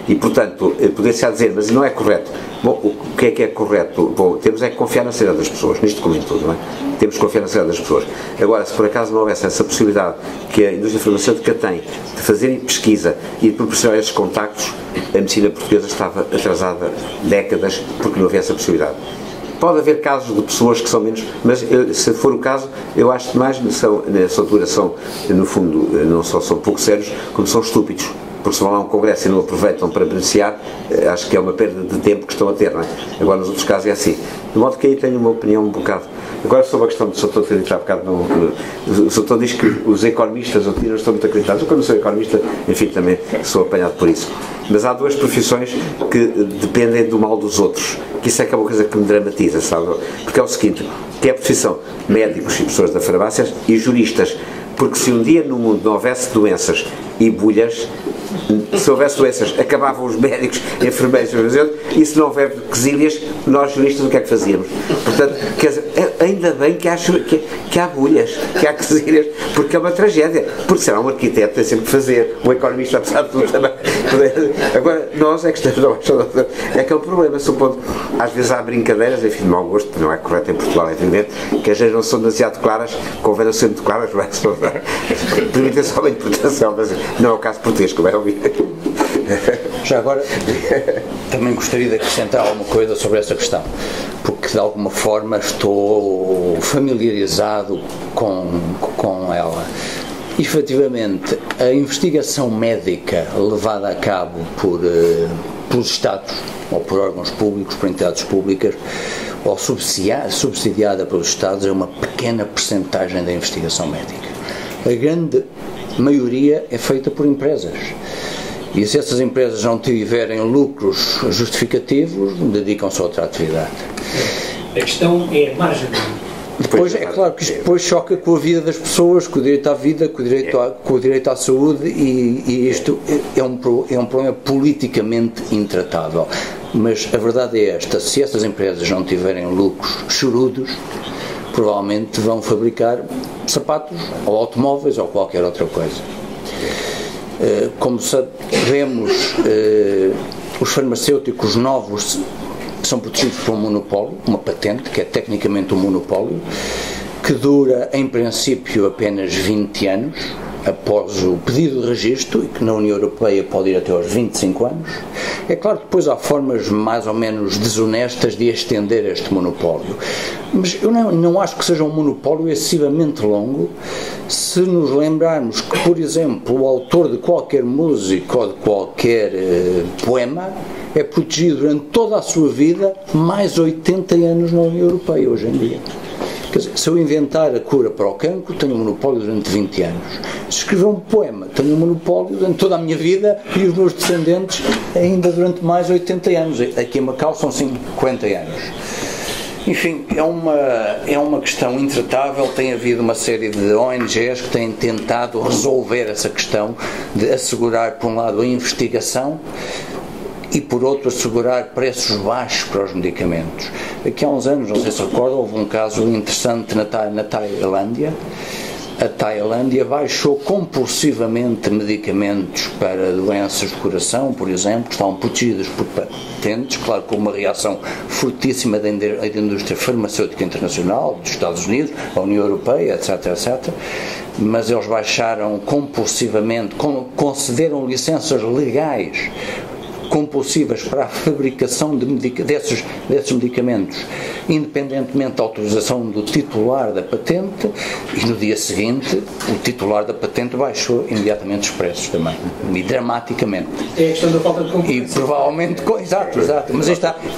E, portanto, poder-se dizer, mas não é correto. Bom, o que é correto? Bom, temos é que confiar na seriedade das pessoas, nisto como em tudo, não é? Temos que confiar na seriedade das pessoas. Agora, se por acaso não houvesse essa possibilidade que a indústria farmacêutica tem de fazer pesquisa e de proporcionar esses contactos, a medicina portuguesa estava atrasada décadas porque não havia essa possibilidade. Pode haver casos de pessoas que são menos, mas se for o caso, eu acho que mais nessa altura são, no fundo, não só são pouco sérios, como são estúpidos. Porque se vão lá a um congresso e não aproveitam para beneficiar, acho que é uma perda de tempo que estão a ter, não é? Agora, nos outros casos é assim. De modo que aí tenho uma opinião um bocado. Agora, sobre a questão do Sr. ter dito há bocado, o Sr. diz que os economistas não estão muito acreditados. Eu, quando sou economista, enfim, também sou apanhado por isso. Mas há duas profissões que dependem do mal dos outros, que isso é que é uma coisa que me dramatiza, sabe? Porque é o seguinte, que é a profissão médicos e pessoas da farmácia e juristas. Porque se um dia no mundo não houvesse doenças e bulhas, se houvesse doenças, acabavam os médicos, enfermeiros, e se não houver quesílias, nós juristas o que é que fazíamos? Portanto, quer dizer, ainda bem que há bulhas, que há quesílias, porque é uma tragédia. Porque será um arquiteto, tem sempre que fazer, um economista, apesar de tudo também. Agora, nós é que estamos é aquele problema, supondo, às vezes há brincadeiras, enfim, de mau gosto, não é correto em Portugal, é evidente, que as leis não são demasiado claras, convém não ser muito claras, não é? Permitem só uma interpretação, mas não é o caso português, como é óbvio. Já agora, também gostaria de acrescentar alguma coisa sobre essa questão, porque de alguma forma estou familiarizado com ela. Efetivamente, a investigação médica levada a cabo pelos Estados, ou por órgãos públicos, por entidades públicas, ou subsidiada pelos Estados, é uma pequena percentagem da investigação médica. A grande maioria é feita por empresas. E se essas empresas não tiverem lucros justificativos, dedicam-se a outra atividade. A questão é a margem. Depois, é claro que isto depois choca com a vida das pessoas, com o direito à vida, com o direito à saúde, e isto é um problema politicamente intratável. Mas a verdade é esta: se essas empresas não tiverem lucros chorudos, provavelmente vão fabricar sapatos, ou automóveis, ou qualquer outra coisa. Como sabemos, os farmacêuticos novos são protegidos por um monopólio, uma patente, que é tecnicamente um monopólio, que dura, em princípio, apenas 20 anos, após o pedido de registro, e que na União Europeia pode ir até aos 25 anos. É claro que depois há formas mais ou menos desonestas de estender este monopólio, mas eu não acho que seja um monopólio excessivamente longo, se nos lembrarmos que, por exemplo, o autor de qualquer música ou de qualquer poema é protegido durante toda a sua vida mais 80 anos na União Europeia hoje em dia. Quer dizer, se eu inventar a cura para o cancro, tenho um monopólio durante 20 anos. Se escrever um poema, tenho um monopólio durante toda a minha vida, e os meus descendentes ainda durante mais 80 anos. Aqui em Macau são 50 anos. Enfim, é uma questão intratável. Tem havido uma série de ONGs que têm tentado resolver essa questão de assegurar, por um lado, a investigação, e por outro assegurar preços baixos para os medicamentos. Aqui há uns anos, não sei se recordam, houve um caso interessante na Tailândia, a Tailândia baixou compulsivamente medicamentos para doenças do coração, por exemplo, que estavam protegidos por patentes, claro, com uma reação fortíssima da indústria farmacêutica internacional, dos Estados Unidos, a União Europeia, etc, etc, mas eles baixaram compulsivamente, concederam licenças legais compulsivas para a fabricação desses medicamentos, independentemente da autorização do titular da patente, e no dia seguinte o titular da patente baixou imediatamente os preços também, e dramaticamente. É a questão da falta de concorrência. E provavelmente, exato,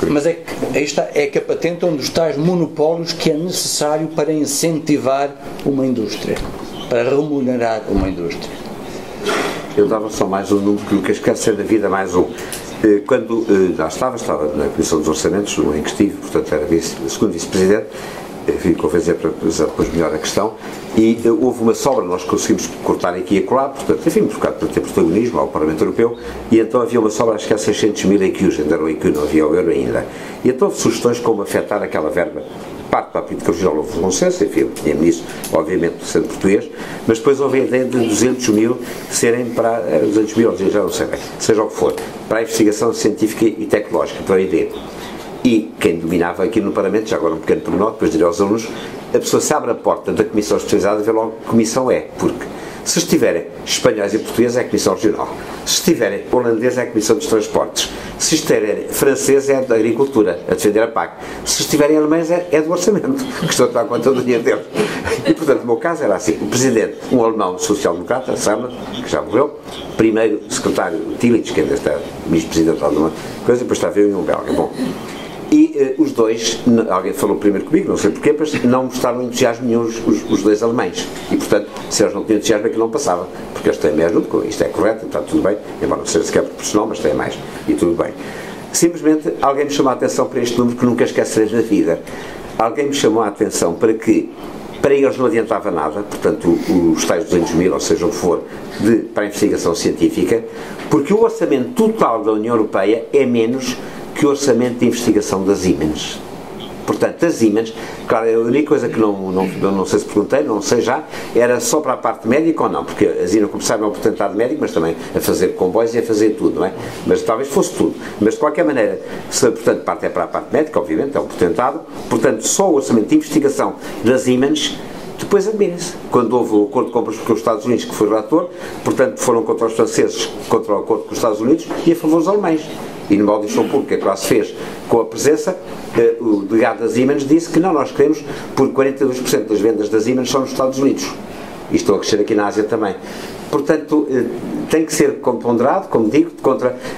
mas aí está, é que a patente é um dos tais monopólios que é necessário para incentivar uma indústria, para remunerar uma indústria. Eu dava só mais um número que Lucas quer ser da vida, mais um. Quando já estava na Comissão dos Orçamentos, em que estive, portanto era segundo vice-presidente, vim convencer para analisar depois melhor a questão, e houve uma sobra, nós conseguimos cortar aqui e acolá, portanto, enfim, para ter protagonismo ao Parlamento Europeu, e então havia uma sobra, acho que há 600 mil EQs, ainda era o EQ, não havia o euro ainda. E então houve sugestões como afetar aquela verba, parte para a política regional, houve um consenso, enfim, tinha nisso, obviamente, sendo português, mas depois houve a ideia de 200 mil serem para, 200 mil, já não sei bem, seja o que for, para a investigação científica e tecnológica, para a ID. E quem dominava aqui no Parlamento, já agora um pequeno pormenor, depois direi aos alunos, a pessoa se abre a porta da Comissão Especializada, vê logo que comissão é, porque se estiverem espanhóis e portugueses é a Comissão Regional, se estiverem holandeses é a Comissão dos Transportes, se estiverem franceses é da Agricultura, a defender a PAC, se estiverem alemães é do Orçamento, que estão a tomar conta do dinheiro deles. E portanto o meu caso era assim, o Presidente, um alemão social-democrata, Sammer, que já morreu, primeiro secretário Tillich, que ainda está vice-presidente de alguma coisa, depois estava eu e um belga. Bom, e os dois, alguém falou primeiro comigo, não sei porquê, mas não mostraram entusiasmo nenhum os dois alemães. E, portanto, se eles não tinham entusiasmo, aquilo não passava. Porque eles têm mais porque isto é correto, está tudo bem, embora não seja sequer proporcional, mas têm mais. E tudo bem. Simplesmente, alguém me chamou a atenção para este número que nunca esquecerei na vida. Alguém me chamou a atenção para eles não adiantava nada, portanto, os tais 200 mil, ou seja o que for, para a investigação científica, porque o orçamento total da União Europeia é menos que o orçamento de investigação da Siemens. Portanto, a Siemens, claro, a única coisa que não sei se perguntei, não sei já, era só para a parte médica ou não, porque a Siemens, como sabe, é um potentado médico, mas também a fazer comboios e a fazer tudo, não é? Mas talvez fosse tudo. Mas de qualquer maneira, se portanto parte é para a parte médica, obviamente, é um potentado, portanto, só o orçamento de investigação da Siemens. Depois admirem-se, quando houve o acordo de compras com os Estados Unidos, que foi o relator, portanto foram contra os franceses, contra o acordo com os Estados Unidos e a favor dos alemães. E numa audição pública que lá se fez com a presença, o delegado da Siemens disse que não, nós queremos, porque 42% das vendas da Siemens são nos Estados Unidos. E estão a crescer aqui na Ásia também. Portanto, tem que ser ponderado, como digo,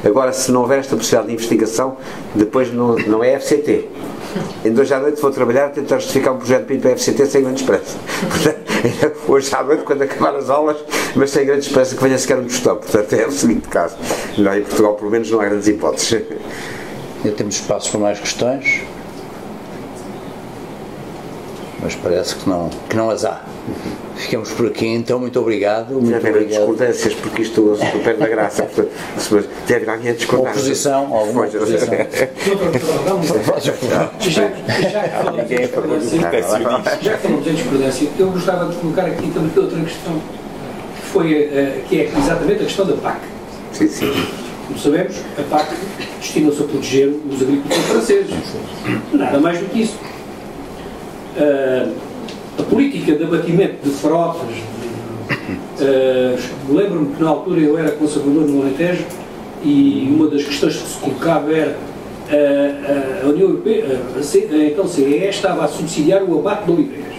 agora se não houver esta possibilidade de investigação, depois não é FCT. Em 2 à noite vou trabalhar a tentar justificar um projeto para ir para a FCT sem grande esperança. Portanto, hoje à noite, quando acabar as aulas, mas sem grande esperança que venha sequer um tostão. Portanto, é o seguinte caso. Não, em Portugal, pelo menos, não há grandes hipóteses. Ainda temos espaço para mais questões, mas parece que não as há. Ficamos por aqui, então, muito obrigado. Muito obrigado. Discordâncias, porque isto estou perto da graça. Portanto, deve haver minha discordância. Oposição, alguma oposição. Já que falamos em discordância, eu gostava de colocar aqui também outra questão, que é exatamente a questão da PAC. Sim, sim. Como sabemos, a PAC destina-se a proteger os agricultores franceses. Nada mais do que isso. A política de abatimento de frotas, lembro-me que na altura eu era conservador no Alentejo e uma das questões que se colocava era a União Europeia, então a CEE estava a subsidiar o abate de oliveiras.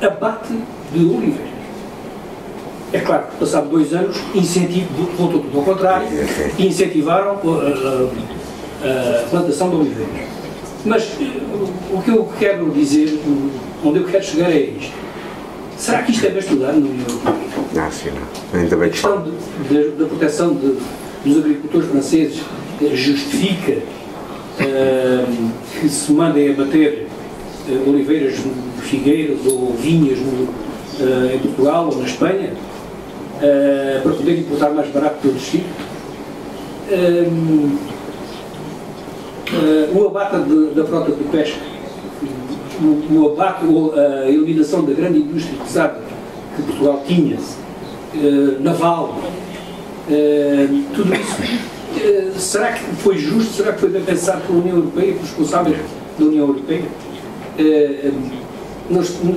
Abate de oliveiras. É claro que passado 2 anos voltou tudo ao contrário e incentivaram a plantação de oliveiras. Mas o que eu quero dizer, onde eu quero chegar é isto. Será que isto é bem estudado na União Europeia? Sim, não. Ainda bem a questão da proteção dos agricultores franceses justifica que se mandem abater oliveiras, figueiras ou vinhas em Portugal ou na Espanha para poder importar mais barato pelo destino? O abate da frota de pesca, o abate ou a eliminação da grande indústria pesada que Portugal tinha, naval, tudo isso, será que foi justo, será que foi bem pensado pela União Europeia, pelos responsáveis da União Europeia?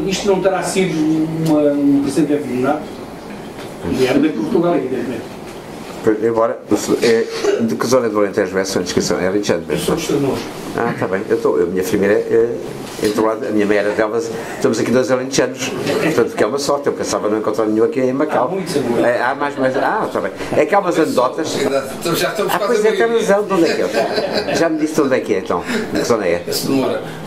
Isto não terá sido um presente envenenado? E era bem Portugal, evidentemente. Embora, de que zona do Alentejo é a sua descrição? É Alexandre mesmo? Ah, está bem. A minha primeira entrou lá, a minha mãe era de Elvas, estamos aqui 2 alentejanos, portanto, que é uma sorte. Eu pensava não encontrar nenhum aqui em Macau. Há mais, está bem. É que há umas anedotas. Já estamos quase pois é, tem razão. De onde é que é? Já me disse de onde é que é, então. De que zona é?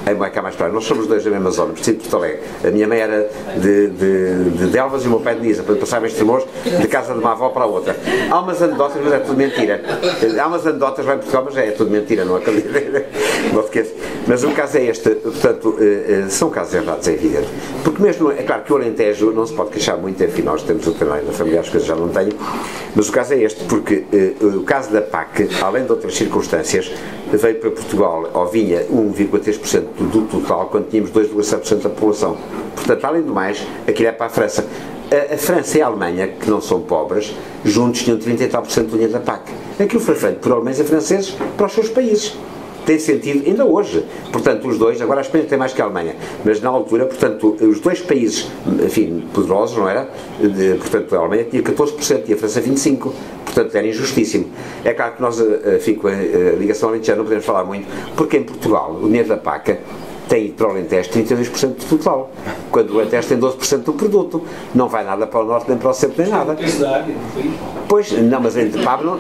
É cá mais para. Nós somos 2 da mesma zona, por Porto Alegre. A minha mãe era de Elvas e o meu pai de Nisa, para passar estes tremores de casa de uma avó para a outra. Há umas anedotas, mas é tudo mentira. Há umas anedotas lá em Portugal, mas é tudo mentira, não acredito. Mas o caso é este, portanto, são casos errados, é evidente. Porque mesmo, é claro que o Alentejo não se pode queixar muito, enfim, nós temos o canal da família, as coisas já não tenho, mas o caso é este, porque o caso da PAC, além de outras circunstâncias, veio para Portugal, ou vinha 1,3% do total, quando tínhamos 2,7% da população. Portanto, além do mais, aquilo é para a França. A França e a Alemanha, que não são pobres, juntos tinham 30 e tal % do dinheiro da PAC. Aquilo foi feito por alemães e franceses para os seus países. Tem sentido, ainda hoje. Portanto, os dois, agora a Espanha tem mais que a Alemanha, mas na altura, portanto, os 2 países, enfim, poderosos, não era? Portanto, a Alemanha tinha 14% e a França 25%. Portanto, era injustíssimo. É claro que nós, com a ligação alentejana, não podemos falar muito, porque em Portugal, o dinheiro da PAC tem para o Alentejo 32% do total, quando o Alentejo tem 12% do produto. Não vai nada para o Norte, nem para o Centro, nem nada. Pois, não, mas em Pablo,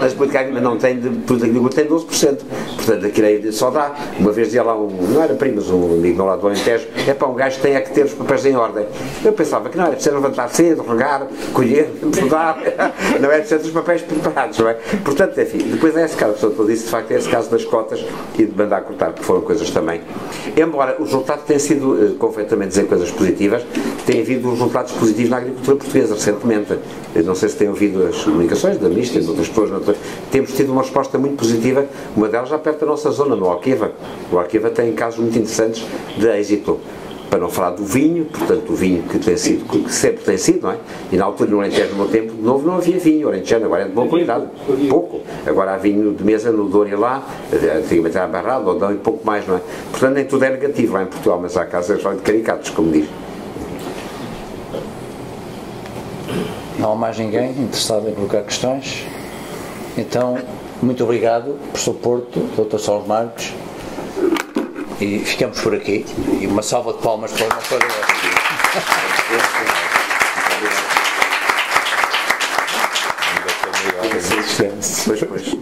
não tem, tem 12%. Portanto, aquilo aí só dá. Uma vez dizia lá, não era primo, mas um amigo lá do Alentejo, é para um gajo que tem que ter os papéis em ordem. Eu pensava que não, era preciso levantar cedo, regar, colher, podar, não era preciso os papéis preparados, não é? Portanto, enfim, depois é esse caso, portanto, eu disse, de facto, é esse caso das cotas e de mandar cortar, que foram coisas também. Embora os resultados têm sido, convém também dizer coisas positivas, tem havido resultados positivos na agricultura portuguesa recentemente. Eu não sei se têm ouvido as comunicações da Ministra e de outras pessoas, temos tido uma resposta muito positiva, uma delas já perto da nossa zona, no Alqueva. O Alqueva tem casos muito interessantes de êxito. Para não falar do vinho, portanto, o vinho que sempre tem sido, não é? E na altura, no Alentejo, no meu tempo, de novo, não havia vinho orentejano, agora é de boa qualidade, pouco. Agora há vinho de mesa no Douro e lá, antigamente era barrado, ou não, e pouco mais, não é? Portanto, nem tudo é negativo lá em Portugal, mas há casos de caricatos, como diz. Não há mais ninguém interessado em colocar questões? Então, muito obrigado, Professor Porto, Dr. Saulo Marques. E ficamos por aqui. E uma salva de palmas para o nosso colega. Pois.